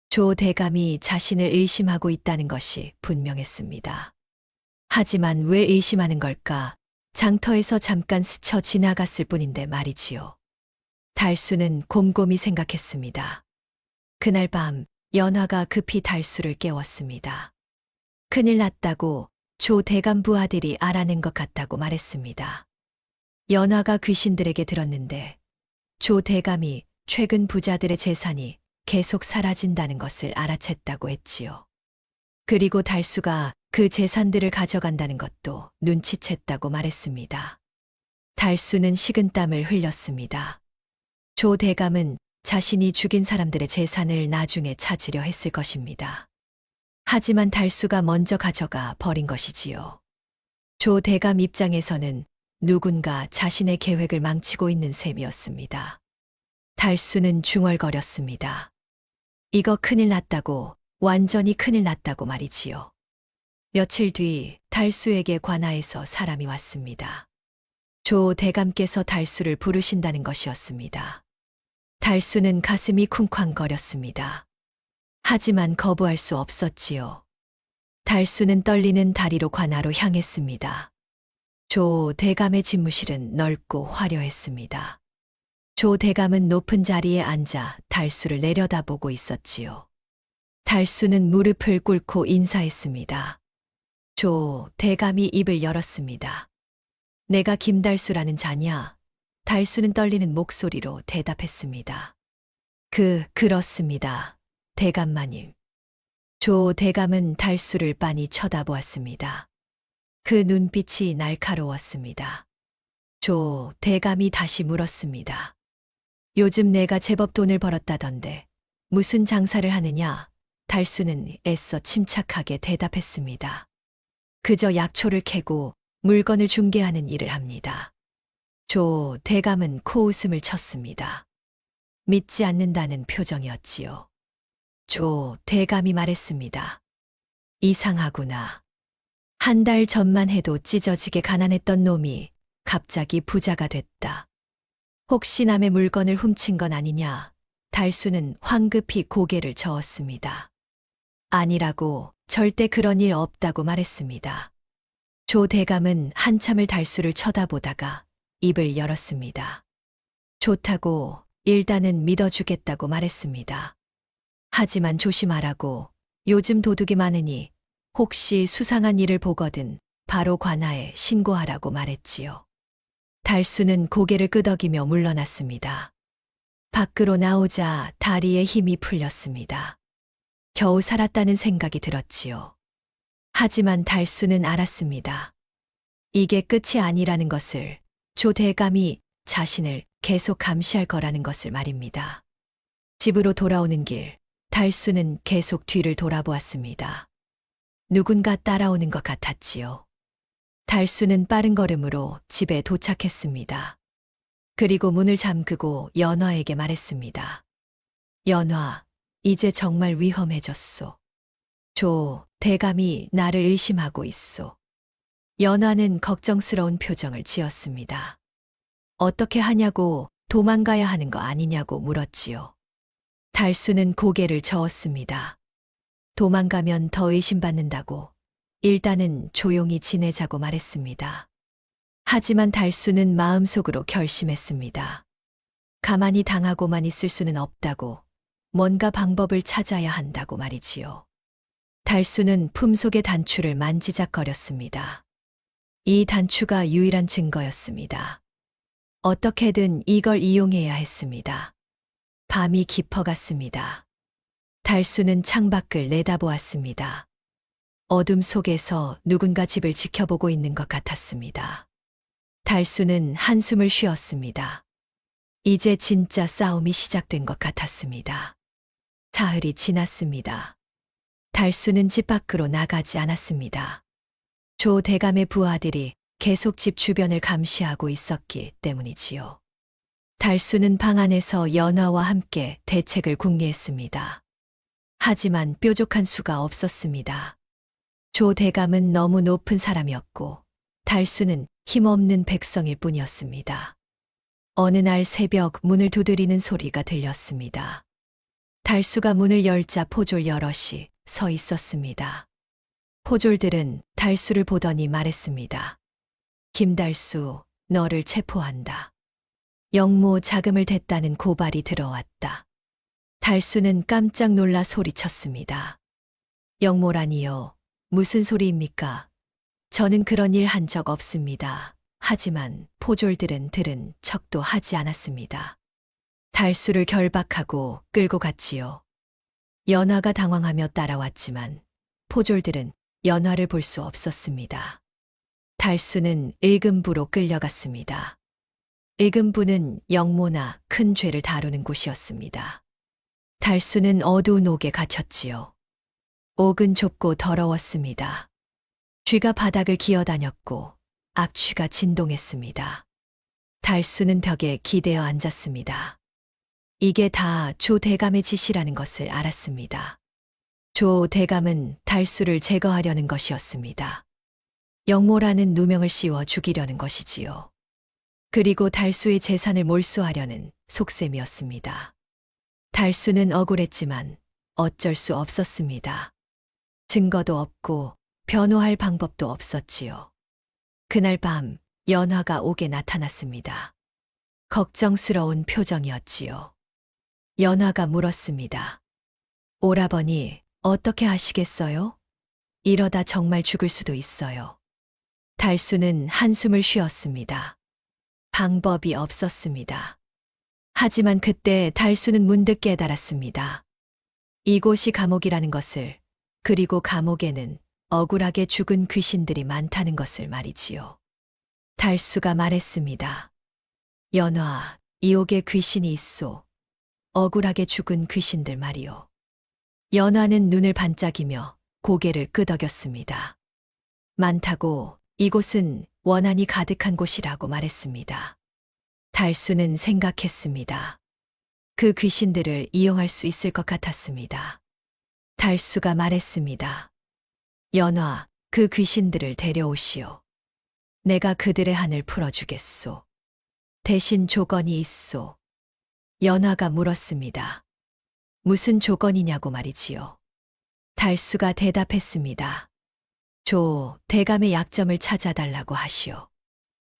조 대감이 자신을 의심하고 있다는 것이 분명했습니다. 하지만 왜 의심하는 걸까? 장터에서 잠깐 스쳐 지나갔을 뿐인데 말이지요. 달수는 곰곰이 생각했습니다. 그날 밤 연화가 급히 달수를 깨웠습니다. 큰일 났다고 조 대감 부하들이 알아낸 것 같다고 말했습니다. 연화가 귀신들에게 들었는데 조 대감이 최근 부자들의 재산이 계속 사라진다는 것을 알아챘다고 했지요. 그리고 달수가 그 재산들을 가져간다는 것도 눈치챘다고 말했습니다. 달수는 식은땀을 흘렸습니다. 조 대감은 자신이 죽인 사람들의 재산을 나중에 찾으려 했을 것입니다. 하지만 달수가 먼저 가져가 버린 것이지요. 조 대감 입장에서는 누군가 자신의 계획을 망치고 있는 셈이었습니다. 달수는 중얼거렸습니다. 이거 큰일 났다고, 완전히 큰일 났다고 말이지요. 며칠 뒤 달수에게 관아에서 사람이 왔습니다. 조 대감께서 달수를 부르신다는 것이었습니다. 달수는 가슴이 쿵쾅거렸습니다. 하지만 거부할 수 없었지요. 달수는 떨리는 다리로 관아로 향했습니다. 조 대감의 집무실은 넓고 화려했습니다. 조 대감은 높은 자리에 앉아 달수를 내려다보고 있었지요. 달수는 무릎을 꿇고 인사했습니다. 조 대감이 입을 열었습니다. 내가 김달수라는 자냐? 달수는 떨리는 목소리로 대답했습니다. 그렇습니다. 대감마님. 조 대감은 달수를 빤히 쳐다보았습니다. 그 눈빛이 날카로웠습니다. 조 대감이 다시 물었습니다. 요즘 내가 제법 돈을 벌었다던데 무슨 장사를 하느냐? 달수는 애써 침착하게 대답했습니다. 그저 약초를 캐고 물건을 중개하는 일을 합니다. 조 대감은 코웃음을 쳤습니다. 믿지 않는다는 표정이었지요. 조 대감이 말했습니다. 이상하구나. 한 달 전만 해도 찢어지게 가난했던 놈이 갑자기 부자가 됐다. 혹시 남의 물건을 훔친 건 아니냐? 달수는 황급히 고개를 저었습니다. 아니라고, 절대 그런 일 없다고 말했습니다. 조 대감은 한참을 달수를 쳐다보다가 입을 열었습니다. 좋다고, 일단은 믿어주겠다고 말했습니다. 하지만 조심하라고, 요즘 도둑이 많으니 혹시 수상한 일을 보거든 바로 관아에 신고하라고 말했지요. 달수는 고개를 끄덕이며 물러났습니다. 밖으로 나오자 다리에 힘이 풀렸습니다. 겨우 살았다는 생각이 들었지요. 하지만 달수는 알았습니다. 이게 끝이 아니라는 것을, 조 대감이 자신을 계속 감시할 거라는 것을 말입니다. 집으로 돌아오는 길, 달수는 계속 뒤를 돌아보았습니다. 누군가 따라오는 것 같았지요. 달수는 빠른 걸음으로 집에 도착했습니다. 그리고 문을 잠그고 연화에게 말했습니다. 연화, 이제 정말 위험해졌소. 조 대감이 나를 의심하고 있소. 연화는 걱정스러운 표정을 지었습니다. 어떻게 하냐고, 도망가야 하는 거 아니냐고 물었지요. 달수는 고개를 저었습니다. 도망가면 더 의심받는다고, 일단은 조용히 지내자고 말했습니다. 하지만 달수는 마음속으로 결심했습니다. 가만히 당하고만 있을 수는 없다고, 뭔가 방법을 찾아야 한다고 말이지요. 달수는 품속의 단추를 만지작거렸습니다. 이 단추가 유일한 증거였습니다. 어떻게든 이걸 이용해야 했습니다. 밤이 깊어갔습니다. 달수는 창밖을 내다보았습니다. 어둠 속에서 누군가 집을 지켜보고 있는 것 같았습니다. 달수는 한숨을 쉬었습니다. 이제 진짜 싸움이 시작된 것 같았습니다. 사흘이 지났습니다. 달수는 집 밖으로 나가지 않았습니다. 조 대감의 부하들이 계속 집 주변을 감시하고 있었기 때문이지요. 달수는 방 안에서 연화와 함께 대책을 궁리했습니다. 하지만 뾰족한 수가 없었습니다. 조 대감은 너무 높은 사람이었고 달수는 힘없는 백성일 뿐이었습니다. 어느 날 새벽 문을 두드리는 소리가 들렸습니다. 달수가 문을 열자 포졸 여럿이 서 있었습니다. 포졸들은 달수를 보더니 말했습니다. 김달수, 너를 체포한다. 영모 자금을 댔다는 고발이 들어왔다. 달수는 깜짝 놀라 소리쳤습니다. 영모라니요. 무슨 소리입니까? 저는 그런 일 한 적 없습니다. 하지만 포졸들은 들은 척도 하지 않았습니다. 달수를 결박하고 끌고 갔지요. 연화가 당황하며 따라왔지만 포졸들은 연화를 볼 수 없었습니다. 달수는 의금부로 끌려갔습니다. 의금부는 영모나 큰 죄를 다루는 곳이었습니다. 달수는 어두운 옥에 갇혔지요. 옥은 좁고 더러웠습니다. 쥐가 바닥을 기어다녔고 악취가 진동했습니다. 달수는 벽에 기대어 앉았습니다. 이게 다 조 대감의 짓이라는 것을 알았습니다. 조 대감은 달수를 제거하려는 것이었습니다. 영모라는 누명을 씌워 죽이려는 것이지요. 그리고 달수의 재산을 몰수하려는 속셈이었습니다. 달수는 억울했지만 어쩔 수 없었습니다. 증거도 없고 변호할 방법도 없었지요. 그날 밤 연화가 옥에 나타났습니다. 걱정스러운 표정이었지요. 연화가 물었습니다. 오라버니, 어떻게 하시겠어요? 이러다 정말 죽을 수도 있어요. 달수는 한숨을 쉬었습니다. 방법이 없었습니다. 하지만 그때 달수는 문득 깨달았습니다. 이곳이 감옥이라는 것을, 그리고 감옥에는 억울하게 죽은 귀신들이 많다는 것을 말이지요. 달수가 말했습니다. 연화, 이 옥에 귀신이 있소. 억울하게 죽은 귀신들 말이요. 연화는 눈을 반짝이며 고개를 끄덕였습니다. 많다고, 이곳은 원한이 가득한 곳이라고 말했습니다. 달수는 생각했습니다. 그 귀신들을 이용할 수 있을 것 같았습니다. 달수가 말했습니다. 연화, 그 귀신들을 데려오시오. 내가 그들의 한을 풀어주겠소. 대신 조건이 있소. 연화가 물었습니다. 무슨 조건이냐고 말이지요. 달수가 대답했습니다. 조 대감의 약점을 찾아달라고 하시오.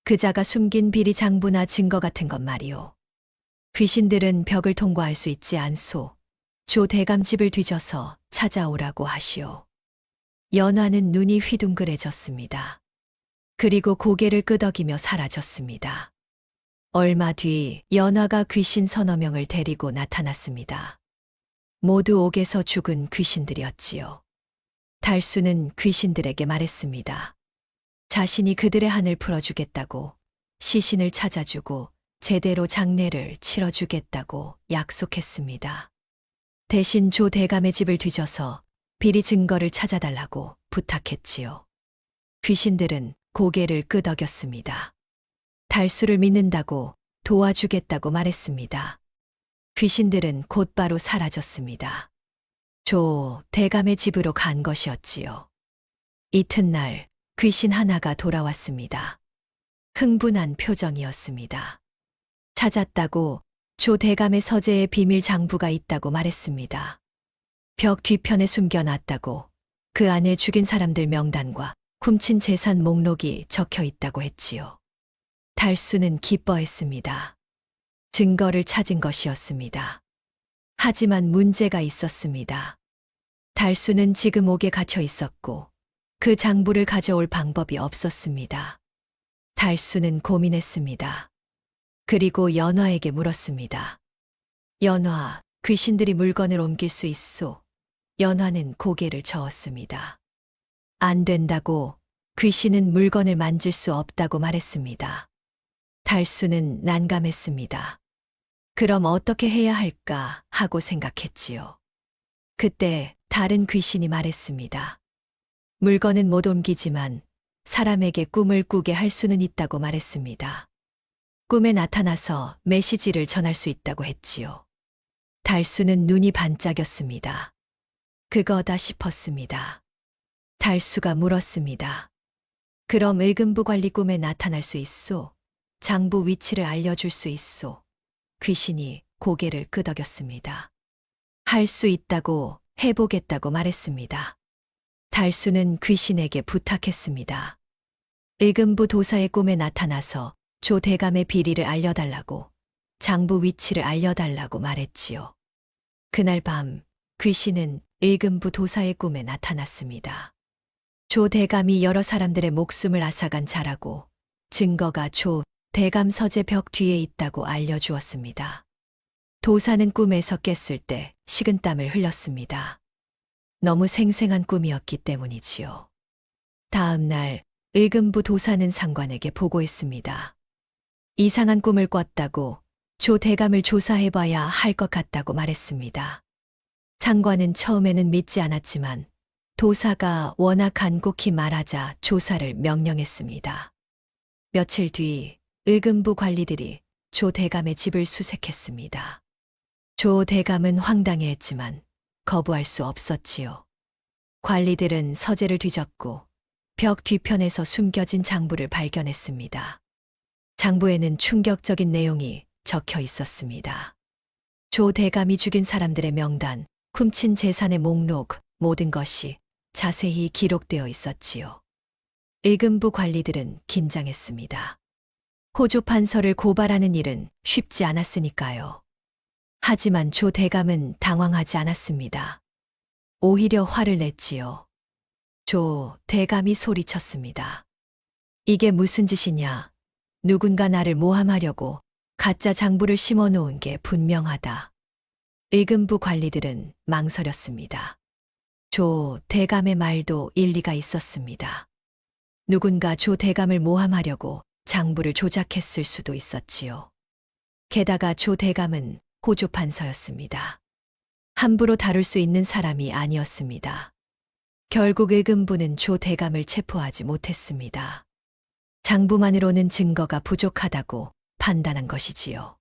그자가 숨긴 비리 장부나 증거 같은 것 말이오. 귀신들은 벽을 통과할 수 있지 않소. 조 대감 집을 뒤져서 찾아오라고 하시오. 연화는 눈이 휘둥그레졌습니다. 그리고 고개를 끄덕이며 사라졌습니다. 얼마 뒤 연화가 귀신 서너 명을 데리고 나타났습니다. 모두 옥에서 죽은 귀신들이었지요. 달수는 귀신들에게 말했습니다. 자신이 그들의 한을 풀어주겠다고, 시신을 찾아주고 제대로 장례를 치러주겠다고 약속했습니다. 대신 조 대감의 집을 뒤져서 비리 증거를 찾아달라고 부탁했지요. 귀신들은 고개를 끄덕였습니다. 달수를 믿는다고, 도와주겠다고 말했습니다. 귀신들은 곧바로 사라졌습니다. 조 대감의 집으로 간 것이었지요. 이튿날 귀신 하나가 돌아왔습니다. 흥분한 표정이었습니다. 찾았다고, 조 대감의 서재에 비밀 장부가 있다고 말했습니다. 벽 뒤편에 숨겨놨다고, 그 안에 죽인 사람들 명단과 훔친 재산 목록이 적혀 있다고 했지요. 달수는 기뻐했습니다. 증거를 찾은 것이었습니다. 하지만 문제가 있었습니다. 달수는 지금 옥에 갇혀 있었고 그 장부를 가져올 방법이 없었습니다. 달수는 고민했습니다. 그리고 연화에게 물었습니다. 연화, 귀신들이 물건을 옮길 수 있소? 연화는 고개를 저었습니다. 안 된다고, 귀신은 물건을 만질 수 없다고 말했습니다. 달수는 난감했습니다. 그럼 어떻게 해야 할까 하고 생각했지요. 그때 다른 귀신이 말했습니다. 물건은 못 옮기지만 사람에게 꿈을 꾸게 할 수는 있다고 말했습니다. 꿈에 나타나서 메시지를 전할 수 있다고 했지요. 달수는 눈이 반짝였습니다. 그거다 싶었습니다. 달수가 물었습니다. 그럼 의금부 관리 꿈에 나타날 수 있소? 장부 위치를 알려줄 수 있소? 귀신이 고개를 끄덕였습니다. 할 수 있다고, 해보겠다고 말했습니다. 달수는 귀신에게 부탁했습니다. 의금부 도사의 꿈에 나타나서 조 대감의 비리를 알려달라고, 장부 위치를 알려달라고 말했지요. 그날 밤 귀신은 의금부 도사의 꿈에 나타났습니다. 조 대감이 여러 사람들의 목숨을 앗아간 자라고, 증거가 조 대감 서재 벽 뒤에 있다고 알려주었습니다. 도사는 꿈에서 깼을 때 식은땀을 흘렸습니다. 너무 생생한 꿈이었기 때문이지요. 다음 날 의금부 도사는 상관에게 보고했습니다. 이상한 꿈을 꿨다고 조 대감을 조사해봐야 할 것 같다고 말했습니다. 장관은 처음에는 믿지 않았지만 도사가 워낙 간곡히 말하자 조사를 명령했습니다. 며칠 뒤 의금부 관리들이 조 대감의 집을 수색했습니다. 조 대감은 황당해했지만 거부할 수 없었지요. 관리들은 서재를 뒤졌고 벽 뒤편에서 숨겨진 장부를 발견했습니다. 장부에는 충격적인 내용이 적혀 있었습니다. 조 대감이 죽인 사람들의 명단, 훔친 재산의 목록, 모든 것이 자세히 기록되어 있었지요. 의금부 관리들은 긴장했습니다. 호조 판서를 고발하는 일은 쉽지 않았으니까요. 하지만 조 대감은 당황하지 않았습니다. 오히려 화를 냈지요. 조 대감이 소리쳤습니다. 이게 무슨 짓이냐? 누군가 나를 모함하려고 가짜 장부를 심어 놓은 게 분명하다. 의금부 관리들은 망설였습니다. 조 대감의 말도 일리가 있었습니다. 누군가 조 대감을 모함하려고 장부를 조작했을 수도 있었지요. 게다가 조 대감은 호조 판서였습니다. 함부로 다룰 수 있는 사람이 아니었습니다. 결국 의금부는 조 대감을 체포하지 못했습니다. 장부만으로는 증거가 부족하다고 판단한 것이지요.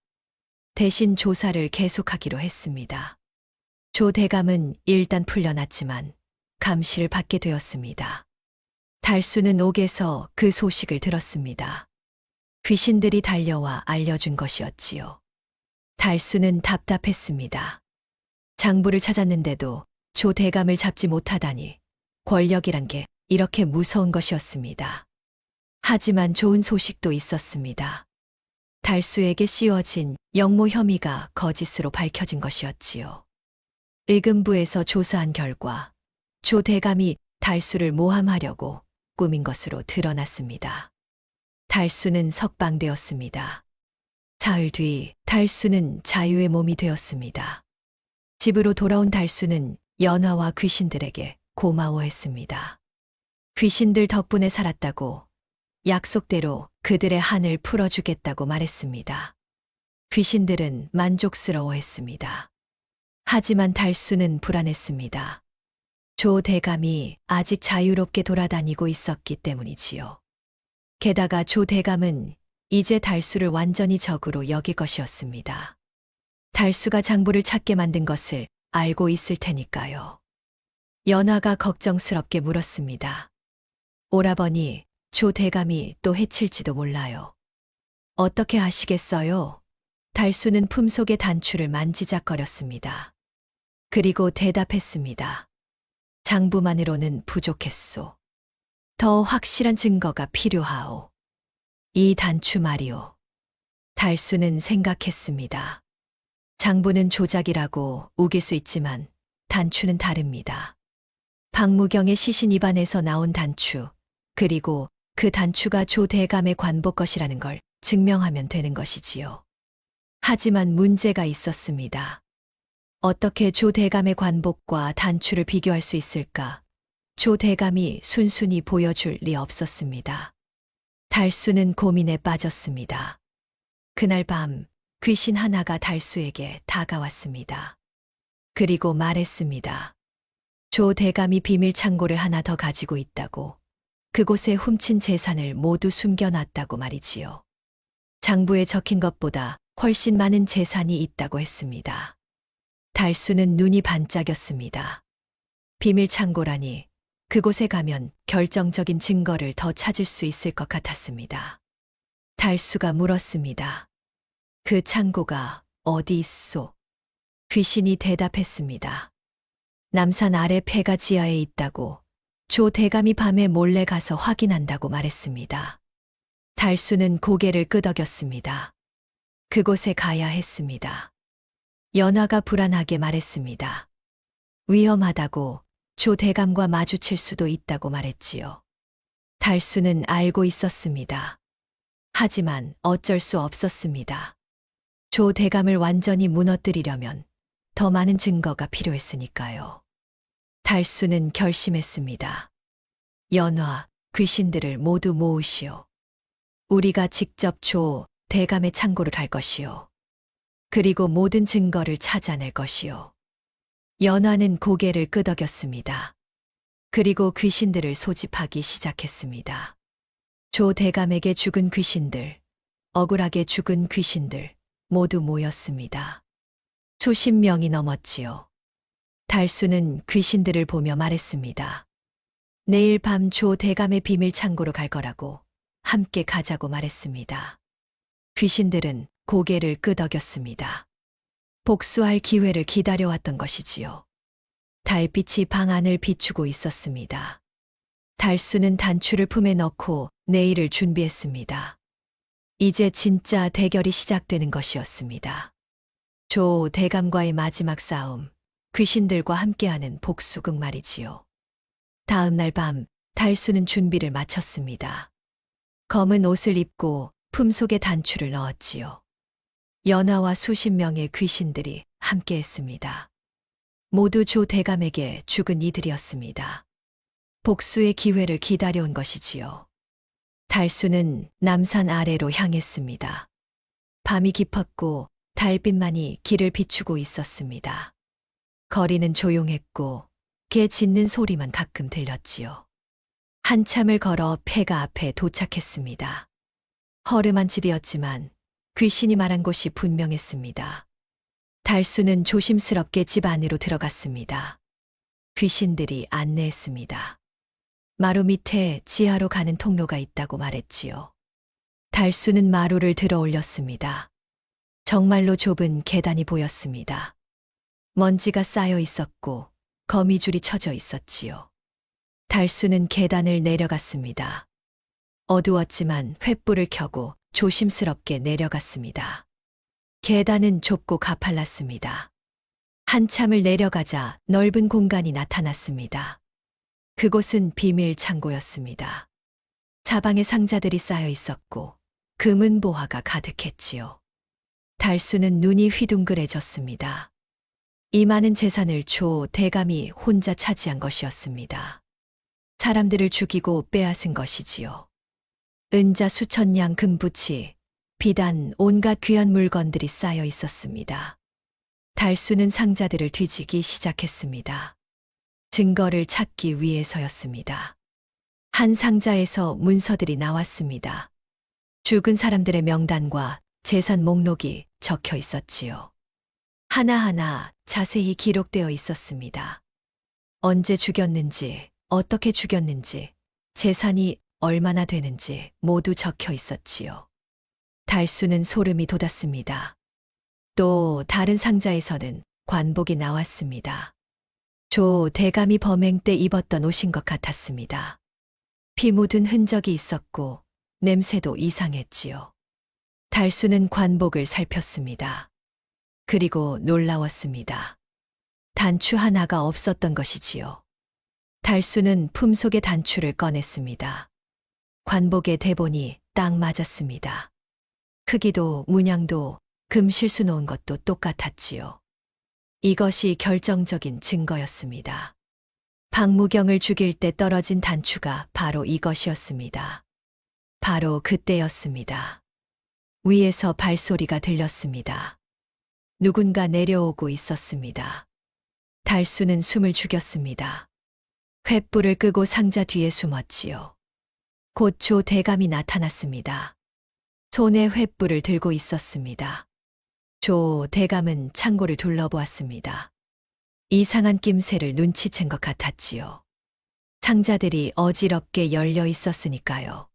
대신 조사를 계속하기로 했습니다. 조 대감은 일단 풀려났지만 감시를 받게 되었습니다. 달수는 옥에서 그 소식을 들었습니다. 귀신들이 달려와 알려준 것이었지요. 달수는 답답했습니다. 장부를 찾았는데도 조 대감을 잡지 못하다니 권력이란 게 이렇게 무서운 것이었습니다. 하지만 좋은 소식도 있었습니다. 달수에게 씌워진 영모 혐의가 거짓으로 밝혀진 것이었지요. 의금부에서 조사한 결과 조 대감이 달수를 모함하려고 꾸민 것으로 드러났습니다. 달수는 석방되었습니다. 사흘 뒤 달수는 자유의 몸이 되었습니다. 집으로 돌아온 달수는 연화와 귀신들에게 고마워했습니다. 귀신들 덕분에 살았다고 약속대로 그들의 한을 풀어주겠다고 말했습니다. 귀신들은 만족스러워했습니다. 하지만 달수는 불안했습니다. 조 대감이 아직 자유롭게 돌아다니고 있었기 때문이지요. 게다가 조 대감은 이제 달수를 완전히 적으로 여길 것이었습니다. 달수가 장부를 찾게 만든 것을 알고 있을 테니까요. 연화가 걱정스럽게 물었습니다. 오라버니, 조 대감이 또 해칠지도 몰라요. 어떻게 하시겠어요? 달수는 품속의 단추를 만지작거렸습니다. 그리고 대답했습니다. 장부만으로는 부족했소. 더 확실한 증거가 필요하오. 이 단추 말이오. 달수는 생각했습니다. 장부는 조작이라고 우길 수 있지만 단추는 다릅니다. 박무경의 시신 입안에서 나온 단추, 그리고 그 단추가 조 대감의 관복 것이라는 걸 증명하면 되는 것이지요. 하지만 문제가 있었습니다. 어떻게 조 대감의 관복과 단추를 비교할 수 있을까? 조 대감이 순순히 보여줄 리 없었습니다. 달수는 고민에 빠졌습니다. 그날 밤 귀신 하나가 달수에게 다가왔습니다. 그리고 말했습니다. 조 대감이 비밀 창고를 하나 더 가지고 있다고, 그곳에 훔친 재산을 모두 숨겨놨다고 말이지요. 장부에 적힌 것보다 훨씬 많은 재산이 있다고 했습니다. 달수는 눈이 반짝였습니다. 비밀 창고라니 그곳에 가면 결정적인 증거를 더 찾을 수 있을 것 같았습니다. 달수가 물었습니다. 그 창고가 어디 있소? 귀신이 대답했습니다. 남산 아래 폐가 지하에 있다고 조 대감이 밤에 몰래 가서 확인한다고 말했습니다. 달수는 고개를 끄덕였습니다. 그곳에 가야 했습니다. 연화가 불안하게 말했습니다. 위험하다고, 조 대감과 마주칠 수도 있다고 말했지요. 달수는 알고 있었습니다. 하지만 어쩔 수 없었습니다. 조 대감을 완전히 무너뜨리려면 더 많은 증거가 필요했으니까요. 달수는 결심했습니다. 연화, 귀신들을 모두 모으시오. 우리가 직접 조 대감의 창고를 갈 것이요. 그리고 모든 증거를 찾아낼 것이요. 연화는 고개를 끄덕였습니다. 그리고 귀신들을 소집하기 시작했습니다. 조 대감에게 죽은 귀신들, 억울하게 죽은 귀신들 모두 모였습니다. 수십 명이 넘었지요. 달수는 귀신들을 보며 말했습니다. 내일 밤 조 대감의 비밀 창고로 갈 거라고 함께 가자고 말했습니다. 귀신들은 고개를 끄덕였습니다. 복수할 기회를 기다려왔던 것이지요. 달빛이 방 안을 비추고 있었습니다. 달수는 단추를 품에 넣고 내일을 준비했습니다. 이제 진짜 대결이 시작되는 것이었습니다. 조 대감과의 마지막 싸움, 귀신들과 함께하는 복수극 말이지요. 다음 날 밤, 달수는 준비를 마쳤습니다. 검은 옷을 입고 품속에 단추를 넣었지요. 연하와 수십 명의 귀신들이 함께했습니다. 모두 조 대감에게 죽은 이들이었습니다. 복수의 기회를 기다려온 것이지요. 달수는 남산 아래로 향했습니다. 밤이 깊었고 달빛만이 길을 비추고 있었습니다. 거리는 조용했고 개 짖는 소리만 가끔 들렸지요. 한참을 걸어 폐가 앞에 도착했습니다. 허름한 집이었지만 귀신이 말한 곳이 분명했습니다. 달수는 조심스럽게 집 안으로 들어갔습니다. 귀신들이 안내했습니다. 마루 밑에 지하로 가는 통로가 있다고 말했지요. 달수는 마루를 들어 올렸습니다. 정말로 좁은 계단이 보였습니다. 먼지가 쌓여 있었고 거미줄이 쳐져 있었지요. 달수는 계단을 내려갔습니다. 어두웠지만 횃불을 켜고 조심스럽게 내려갔습니다. 계단은 좁고 가팔랐습니다. 한참을 내려가자 넓은 공간이 나타났습니다. 그곳은 비밀 창고였습니다. 사방에 상자들이 쌓여 있었고 금은 보화가 가득했지요. 달수는 눈이 휘둥그레졌습니다. 이 많은 재산을 조 대감이 혼자 차지한 것이었습니다. 사람들을 죽이고 빼앗은 것이지요. 은자 수천 냥 금부치, 비단 온갖 귀한 물건들이 쌓여 있었습니다. 달수는 상자들을 뒤지기 시작했습니다. 증거를 찾기 위해서였습니다. 한 상자에서 문서들이 나왔습니다. 죽은 사람들의 명단과 재산 목록이 적혀 있었지요. 하나하나 자세히 기록되어 있었습니다. 언제 죽였는지, 어떻게 죽였는지, 재산이 얼마나 되는지 모두 적혀 있었지요. 달수는 소름이 돋았습니다. 또 다른 상자에서는 관복이 나왔습니다. 조 대감이 범행 때 입었던 옷인 것 같았습니다. 피 묻은 흔적이 있었고 냄새도 이상했지요. 달수는 관복을 살폈습니다. 그리고 놀라웠습니다. 단추 하나가 없었던 것이지요. 달수는 품속의 단추를 꺼냈습니다. 관복의 대본이 딱 맞았습니다. 크기도 문양도 금 실수 놓은 것도 똑같았지요. 이것이 결정적인 증거였습니다. 박무경을 죽일 때 떨어진 단추가 바로 이것이었습니다. 바로 그때였습니다. 위에서 발소리가 들렸습니다. 누군가 내려오고 있었습니다. 달수는 숨을 죽였습니다. 횃불을 끄고 상자 뒤에 숨었지요. 곧 조 대감이 나타났습니다. 손에 횃불을 들고 있었습니다. 조 대감은 창고를 둘러보았습니다. 이상한 낌새를 눈치챈 것 같았지요. 상자들이 어지럽게 열려 있었으니까요.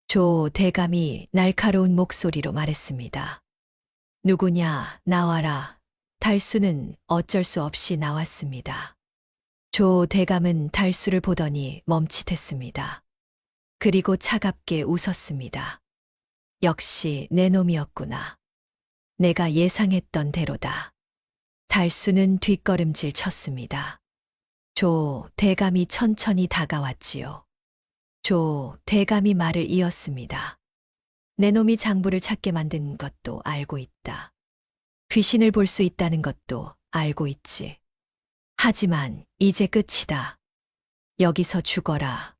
조 대감이 날카로운 목소리로 말했습니다. 누구냐, 나와라. 달수는 어쩔 수 없이 나왔습니다. 조 대감은 달수를 보더니 멈칫했습니다. 그리고 차갑게 웃었습니다. 역시 내 놈이었구나. 내가 예상했던 대로다. 달수는 뒷걸음질 쳤습니다. 조 대감이 천천히 다가왔지요. 조 대감이 말을 이었습니다. 내 놈이 장부를 찾게 만든 것도 알고 있다. 귀신을 볼 수 있다는 것도 알고 있지. 하지만 이제 끝이다. 여기서 죽어라.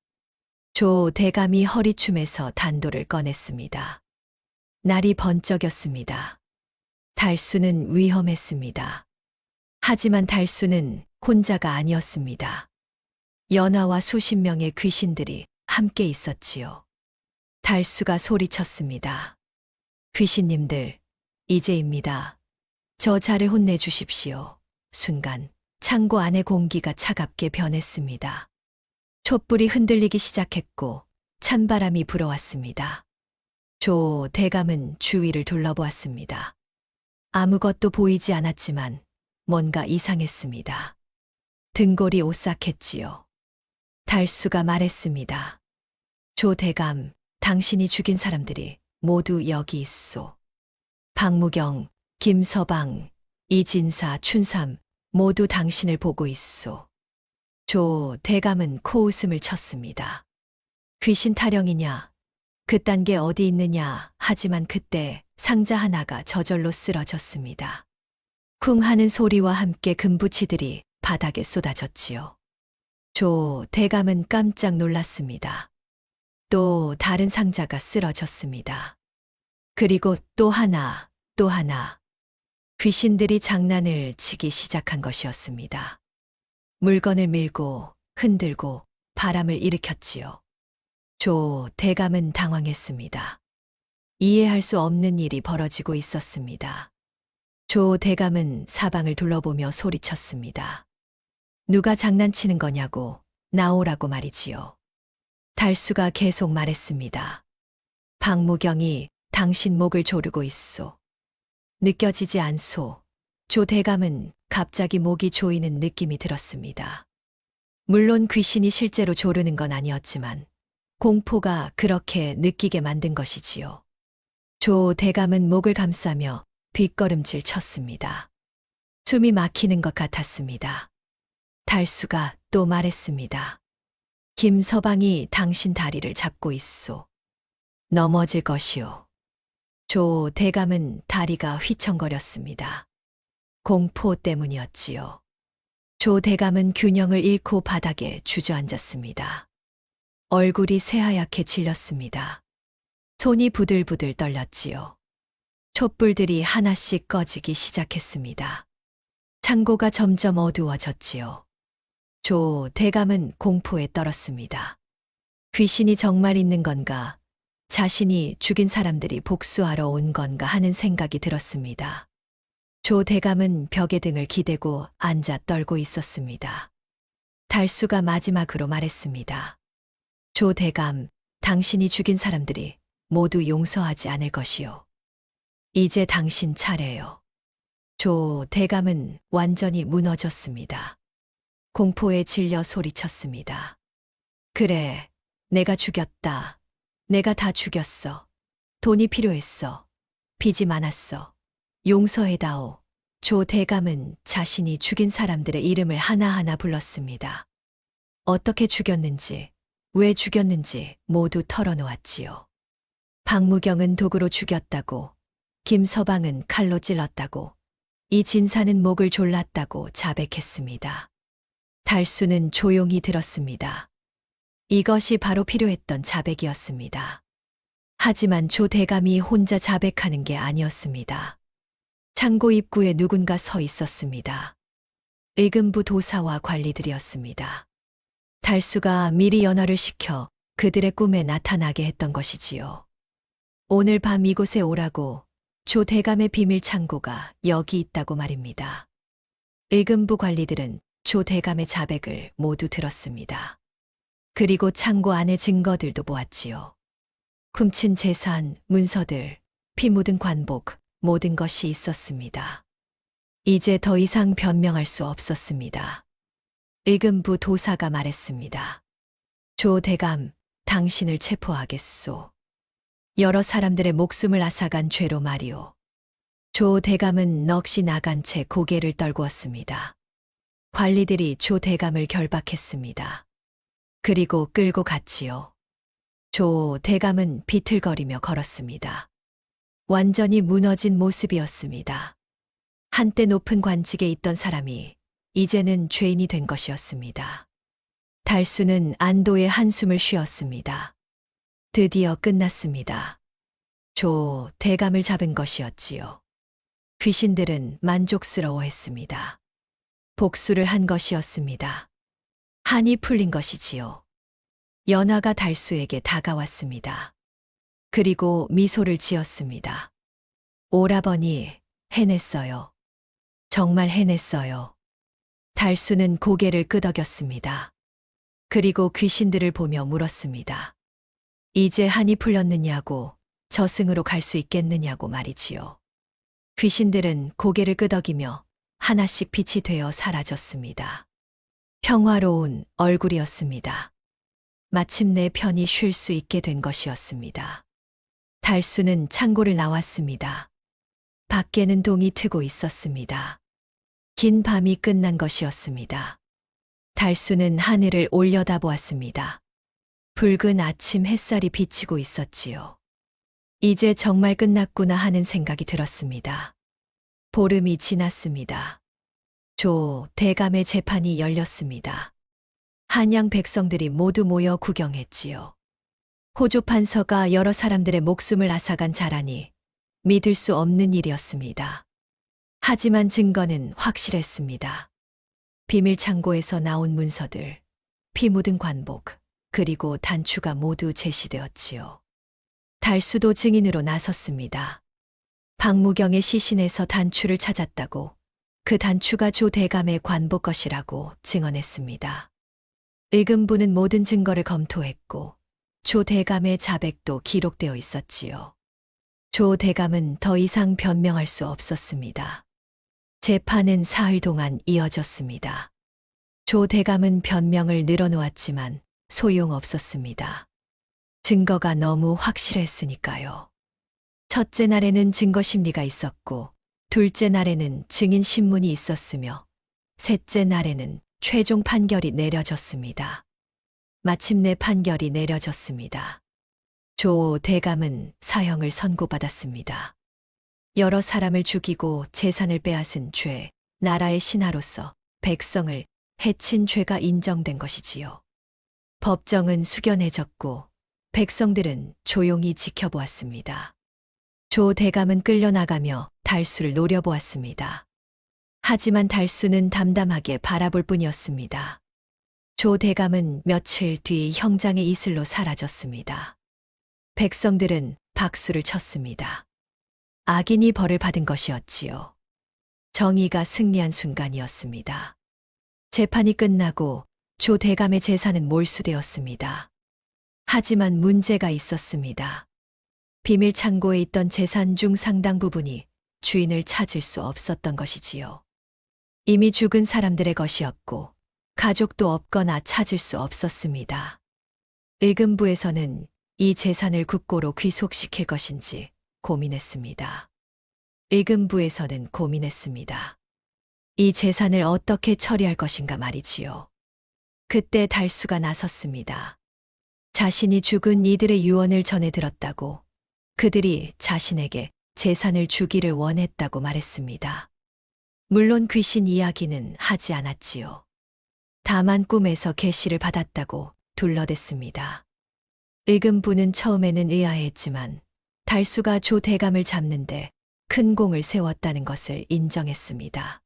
조 대감이 허리춤에서 단도를 꺼냈습니다. 날이 번쩍였습니다. 달수는 위험했습니다. 하지만 달수는 혼자가 아니었습니다. 연하와 수십 명의 귀신들이 함께 있었지요. 달수가 소리쳤습니다. 귀신님들, 이제입니다. 저 자를 혼내주십시오. 순간 창고 안의 공기가 차갑게 변했습니다. 촛불이 흔들리기 시작했고 찬바람이 불어왔습니다. 조 대감은 주위를 둘러보았습니다. 아무것도 보이지 않았지만 뭔가 이상했습니다. 등골이 오싹했지요. 달수가 말했습니다. 조 대감, 당신이 죽인 사람들이 모두 여기 있소. 박무경, 김서방, 이진사, 춘삼 모두 당신을 보고 있소. 조 대감은 코웃음을 쳤습니다. 귀신 타령이냐? 그딴 게 어디 있느냐? 하지만 그때 상자 하나가 저절로 쓰러졌습니다. 쿵 하는 소리와 함께 금부치들이 바닥에 쏟아졌지요. 조 대감은 깜짝 놀랐습니다. 또 다른 상자가 쓰러졌습니다. 그리고 또 하나, 또 하나. 귀신들이 장난을 치기 시작한 것이었습니다. 물건을 밀고 흔들고 바람을 일으켰지요. 조 대감은 당황했습니다. 이해할 수 없는 일이 벌어지고 있었습니다. 조 대감은 사방을 둘러보며 소리쳤습니다. 누가 장난치는 거냐고, 나오라고 말이지요. 달수가 계속 말했습니다. 박무경이 당신 목을 조르고 있소. 느껴지지 않소. 조 대감은 갑자기 목이 조이는 느낌이 들었습니다. 물론 귀신이 실제로 조르는 건 아니었지만 공포가 그렇게 느끼게 만든 것이지요. 조 대감은 목을 감싸며 뒷걸음질 쳤습니다. 숨이 막히는 것 같았습니다. 달수가 또 말했습니다. 김서방이 당신 다리를 잡고 있소. 넘어질 것이오. 조 대감은 다리가 휘청거렸습니다. 공포 때문이었지요. 조 대감은 균형을 잃고 바닥에 주저앉았습니다. 얼굴이 새하얗게 질렸습니다. 손이 부들부들 떨렸지요. 촛불들이 하나씩 꺼지기 시작했습니다. 창고가 점점 어두워졌지요. 조 대감은 공포에 떨었습니다. 귀신이 정말 있는 건가? 자신이 죽인 사람들이 복수하러 온 건가 하는 생각이 들었습니다. 조 대감은 벽에 등을 기대고 앉아 떨고 있었습니다. 달수가 마지막으로 말했습니다. 조 대감, 당신이 죽인 사람들이 모두 용서하지 않을 것이요. 이제 당신 차례요. 조 대감은 완전히 무너졌습니다. 공포에 질려 소리쳤습니다. 그래, 내가 죽였다. 내가 다 죽였어. 돈이 필요했어. 빚이 많았어. 용서해다오. 조 대감은 자신이 죽인 사람들의 이름을 하나하나 불렀습니다. 어떻게 죽였는지, 왜 죽였는지 모두 털어놓았지요. 박무경은 도구로 죽였다고, 김서방은 칼로 찔렀다고, 이진사는 목을 졸랐다고 자백했습니다. 달수는 조용히 들었습니다. 이것이 바로 필요했던 자백이었습니다. 하지만 조 대감이 혼자 자백하는 게 아니었습니다. 창고 입구에 누군가 서 있었습니다. 의금부 도사와 관리들이었습니다. 달수가 미리 연화를 시켜 그들의 꿈에 나타나게 했던 것이지요. 오늘 밤 이곳에 오라고, 조 대감의 비밀 창고가 여기 있다고 말입니다. 의금부 관리들은 조 대감의 자백을 모두 들었습니다. 그리고 창고 안의 증거들도 보았지요. 훔친 재산, 문서들, 피 묻은 관복, 모든 것이 있었습니다. 이제 더 이상 변명할 수 없었습니다. 의금부 도사가 말했습니다. 조 대감, 당신을 체포하겠소. 여러 사람들의 목숨을 앗아간 죄로 말이오. 조 대감은 넋이 나간 채 고개를 떨구었습니다. 관리들이 조 대감을 결박했습니다. 그리고 끌고 갔지요. 조 대감은 비틀거리며 걸었습니다. 완전히 무너진 모습이었습니다. 한때 높은 관직에 있던 사람이 이제는 죄인이 된 것이었습니다. 달수는 안도의 한숨을 쉬었습니다. 드디어 끝났습니다. 조 대감을 잡은 것이었지요. 귀신들은 만족스러워했습니다. 복수를 한 것이었습니다. 한이 풀린 것이지요. 연화가 달수에게 다가왔습니다. 그리고 미소를 지었습니다. 오라버니, 해냈어요. 정말 해냈어요. 달수는 고개를 끄덕였습니다. 그리고 귀신들을 보며 물었습니다. 이제 한이 풀렸느냐고, 저승으로 갈 수 있겠느냐고 말이지요. 귀신들은 고개를 끄덕이며 하나씩 빛이 되어 사라졌습니다. 평화로운 얼굴이었습니다. 마침내 편히 쉴 수 있게 된 것이었습니다. 달수는 창고를 나왔습니다. 밖에는 동이 트고 있었습니다. 긴 밤이 끝난 것이었습니다. 달수는 하늘을 올려다보았습니다. 붉은 아침 햇살이 비치고 있었지요. 이제 정말 끝났구나 하는 생각이 들었습니다. 보름이 지났습니다. 조 대감의 재판이 열렸습니다. 한양 백성들이 모두 모여 구경했지요. 호조 판서가 여러 사람들의 목숨을 앗아간 자라니 믿을 수 없는 일이었습니다. 하지만 증거는 확실했습니다. 비밀 창고에서 나온 문서들, 피 묻은 관복, 그리고 단추가 모두 제시되었지요. 달수도 증인으로 나섰습니다. 박무경의 시신에서 단추를 찾았다고, 그 단추가 조 대감의 관복 것이라고 증언했습니다. 의금부는 모든 증거를 검토했고 조 대감의 자백도 기록되어 있었지요. 조 대감은 더 이상 변명할 수 없었습니다. 재판은 사흘 동안 이어졌습니다. 조 대감은 변명을 늘어놓았지만 소용없었습니다. 증거가 너무 확실했으니까요. 첫째 날에는 증거 심리가 있었고, 둘째 날에는 증인 신문이 있었으며, 셋째 날에는 최종 판결이 내려졌습니다. 마침내 판결이 내려졌습니다. 조 대감은 사형을 선고받았습니다. 여러 사람을 죽이고 재산을 빼앗은 죄, 나라의 신하로서 백성을 해친 죄가 인정된 것이지요. 법정은 숙연해졌고 백성들은 조용히 지켜보았습니다. 조 대감은 끌려나가며 달수를 노려보았습니다. 하지만 달수는 담담하게 바라볼 뿐이었습니다. 조 대감은 며칠 뒤 형장의 이슬로 사라졌습니다. 백성들은 박수를 쳤습니다. 악인이 벌을 받은 것이었지요. 정의가 승리한 순간이었습니다. 재판이 끝나고 조 대감의 재산은 몰수되었습니다. 하지만 문제가 있었습니다. 비밀 창고에 있던 재산 중 상당 부분이 주인을 찾을 수 없었던 것이지요. 이미 죽은 사람들의 것이었고 가족도 없거나 찾을 수 없었습니다. 의금부에서는 이 재산을 국고로 귀속시킬 것인지 고민했습니다. 의금부에서는 고민했습니다. 이 재산을 어떻게 처리할 것인가 말이지요. 그때 달수가 나섰습니다. 자신이 죽은 이들의 유언을 전해 들었다고, 그들이 자신에게 재산을 주기를 원했다고 말했습니다. 물론 귀신 이야기는 하지 않았지요. 다만 꿈에서 계시를 받았다고 둘러댔습니다. 의금부는 처음에는 의아해했지만 달수가 조 대감을 잡는데 큰 공을 세웠다는 것을 인정했습니다.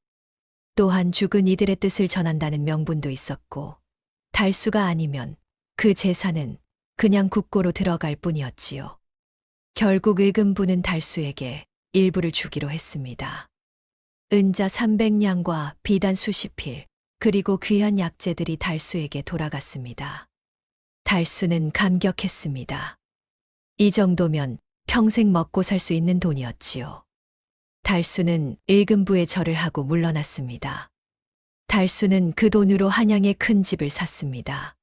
또한 죽은 이들의 뜻을 전한다는 명분도 있었고, 달수가 아니면 그 재산은 그냥 국고로 들어갈 뿐이었지요. 결국 의금부는 달수에게 일부를 주기로 했습니다. 은자 300냥과 비단 수십 필, 그리고 귀한 약재들이 달수에게 돌아갔습니다. 달수는 감격했습니다. 이 정도면 평생 먹고 살 수 있는 돈이었지요. 달수는 의금부에 절을 하고 물러났습니다. 달수는 그 돈으로 한양에 큰 집을 샀습니다.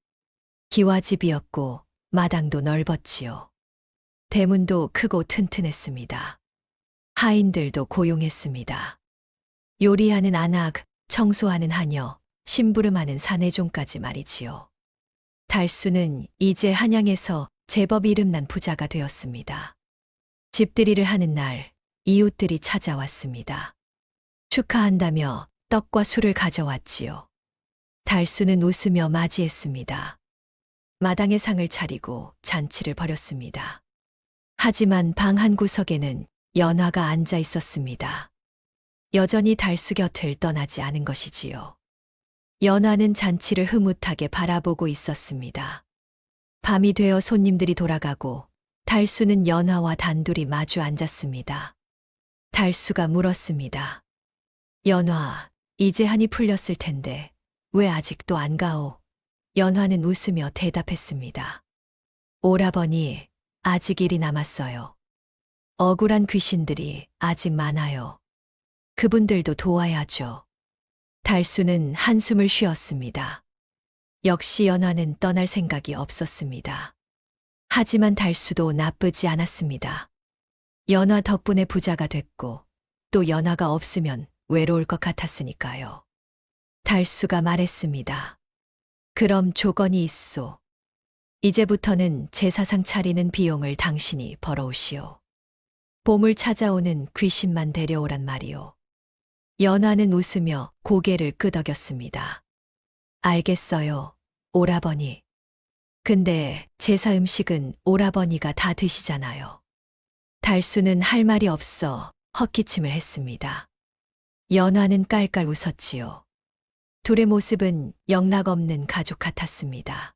기와집이었고 마당도 넓었지요. 대문도 크고 튼튼했습니다. 하인들도 고용했습니다. 요리하는 아낙, 청소하는 하녀, 심부름하는 사내종까지 말이지요. 달수는 이제 한양에서 제법 이름난 부자가 되었습니다. 집들이를 하는 날 이웃들이 찾아왔습니다. 축하한다며 떡과 술을 가져왔지요. 달수는 웃으며 맞이했습니다. 마당에 상을 차리고 잔치를 벌였습니다. 하지만 방 한 구석에는 연화가 앉아 있었습니다. 여전히 달수 곁을 떠나지 않은 것이지요. 연화는 잔치를 흐뭇하게 바라보고 있었습니다. 밤이 되어 손님들이 돌아가고 달수는 연화와 단둘이 마주 앉았습니다. 달수가 물었습니다. 연화, 이제 한이 풀렸을 텐데 왜 아직도 안 가오? 연화는 웃으며 대답했습니다. 오라버니, 아직 일이 남았어요. 억울한 귀신들이 아직 많아요. 그분들도 도와야죠. 달수는 한숨을 쉬었습니다. 역시 연화는 떠날 생각이 없었습니다. 하지만 달수도 나쁘지 않았습니다. 연화 덕분에 부자가 됐고 또 연화가 없으면 외로울 것 같았으니까요. 달수가 말했습니다. 그럼 조건이 있소. 이제부터는 제사상 차리는 비용을 당신이 벌어오시오. 봄을 찾아오는 귀신만 데려오란 말이오. 연화는 웃으며 고개를 끄덕였습니다. 알겠어요, 오라버니. 근데 제사 음식은 오라버니가 다 드시잖아요. 달수는 할 말이 없어 헛기침을 했습니다. 연화는 깔깔 웃었지요. 둘의 모습은 영락없는 가족 같았습니다.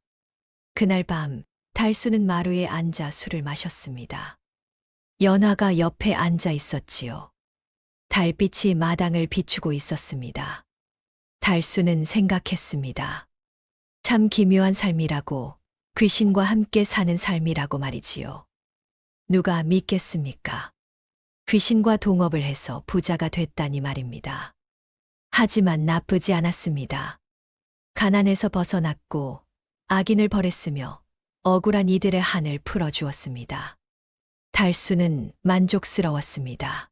그날 밤 달수는 마루에 앉아 술을 마셨습니다. 연화가 옆에 앉아 있었지요. 달빛이 마당을 비추고 있었습니다. 달수는 생각했습니다. 참 기묘한 삶이라고, 귀신과 함께 사는 삶이라고 말이지요. 누가 믿겠습니까? 귀신과 동업을 해서 부자가 됐다니 말입니다. 하지만 나쁘지 않았습니다. 가난에서 벗어났고 악인을 벌했으며 억울한 이들의 한을 풀어주었습니다. 달수는 만족스러웠습니다.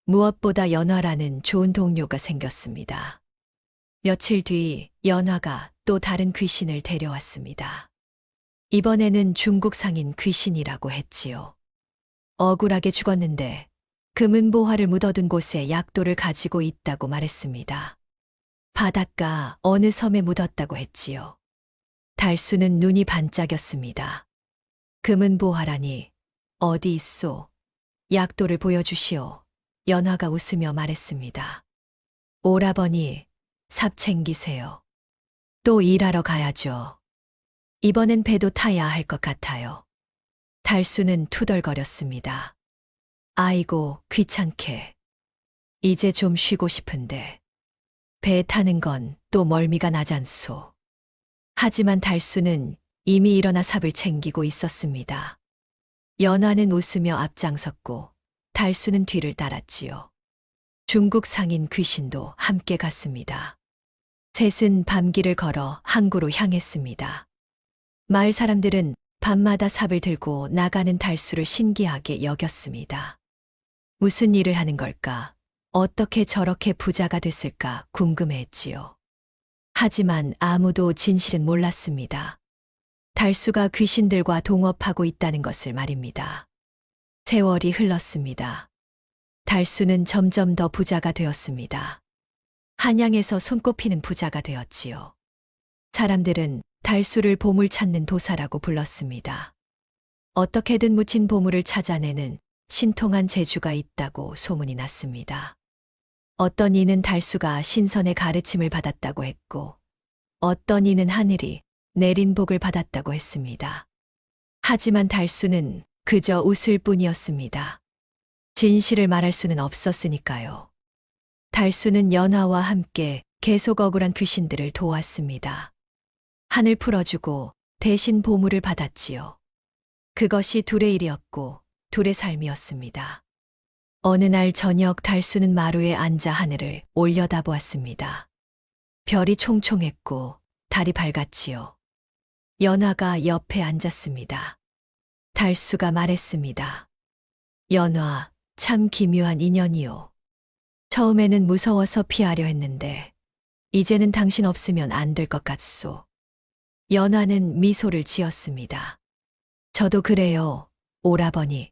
무엇보다 연화라는 좋은 동료가 생겼습니다. 며칠 뒤 연화가 또 다른 귀신을 데려왔습니다. 이번에는 중국 상인 귀신이라고 했지요. 억울하게 죽었는데 금은보화를 묻어둔 곳에 약도를 가지고 있다고 말했습니다. 바닷가 어느 섬에 묻었다고 했지요. 달수는 눈이 반짝였습니다. 금은보화라니 어디 있소? 약도를 보여주시오. 연화가 웃으며 말했습니다. 오라버니, 삽 챙기세요. 또 일하러 가야죠. 이번엔 배도 타야 할 것 같아요. 달수는 투덜거렸습니다. 아이고, 귀찮게. 이제 좀 쉬고 싶은데. 배 타는 건 또 멀미가 나잖소. 하지만 달수는 이미 일어나 삽을 챙기고 있었습니다. 연화는 웃으며 앞장섰고 달수는 뒤를 따랐지요. 중국 상인 귀신도 함께 갔습니다. 셋은 밤길을 걸어 항구로 향했습니다. 마을 사람들은 밤마다 삽을 들고 나가는 달수를 신기하게 여겼습니다. 무슨 일을 하는 걸까? 어떻게 저렇게 부자가 됐을까 궁금해했지요. 하지만 아무도 진실은 몰랐습니다. 달수가 귀신들과 동업하고 있다는 것을 말입니다. 세월이 흘렀습니다. 달수는 점점 더 부자가 되었습니다. 한양에서 손꼽히는 부자가 되었지요. 사람들은 달수를 보물 찾는 도사라고 불렀습니다. 어떻게든 묻힌 보물을 찾아내는 신통한 재주가 있다고 소문이 났습니다. 어떤 이는 달수가 신선의 가르침을 받았다고 했고, 어떤 이는 하늘이 내린 복을 받았다고 했습니다. 하지만 달수는 그저 웃을 뿐이었습니다. 진실을 말할 수는 없었으니까요. 달수는 연화와 함께 계속 억울한 귀신들을 도왔습니다. 한을 풀어주고 대신 보물을 받았지요. 그것이 둘의 일이었고 둘의 삶이었습니다. 어느 날 저녁 달수는 마루에 앉아 하늘을 올려다보았습니다. 별이 총총했고 달이 밝았지요. 연화가 옆에 앉았습니다. 달수가 말했습니다. 연화, 참 기묘한 인연이요. 처음에는 무서워서 피하려 했는데 이제는 당신 없으면 안 될 것 같소. 연화는 미소를 지었습니다. 저도 그래요, 오라버니.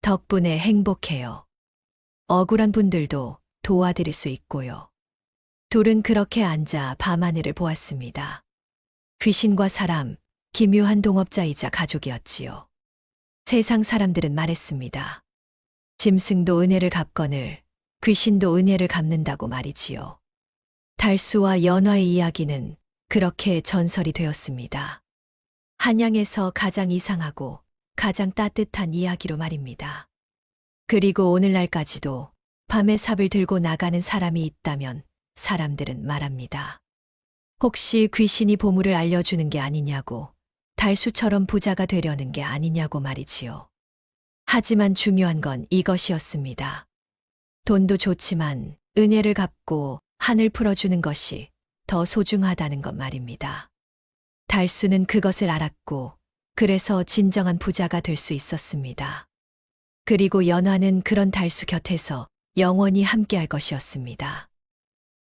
덕분에 행복해요. 억울한 분들도 도와드릴 수 있고요. 둘은 그렇게 앉아 밤하늘을 보았습니다. 귀신과 사람, 기묘한 동업자이자 가족이었지요. 세상 사람들은 말했습니다. 짐승도 은혜를 갚거늘 귀신도 은혜를 갚는다고 말이지요. 달수와 연화의 이야기는 그렇게 전설이 되었습니다. 한양에서 가장 이상하고 가장 따뜻한 이야기로 말입니다. 그리고 오늘날까지도 밤에 삽을 들고 나가는 사람이 있다면 사람들은 말합니다. 혹시 귀신이 보물을 알려주는 게 아니냐고, 달수처럼 부자가 되려는 게 아니냐고 말이지요. 하지만 중요한 건 이것이었습니다. 돈도 좋지만 은혜를 갚고 한을 풀어주는 것이 더 소중하다는 것 말입니다. 달수는 그것을 알았고, 그래서 진정한 부자가 될 수 있었습니다. 그리고 연화는 그런 달수 곁에서 영원히 함께할 것이었습니다.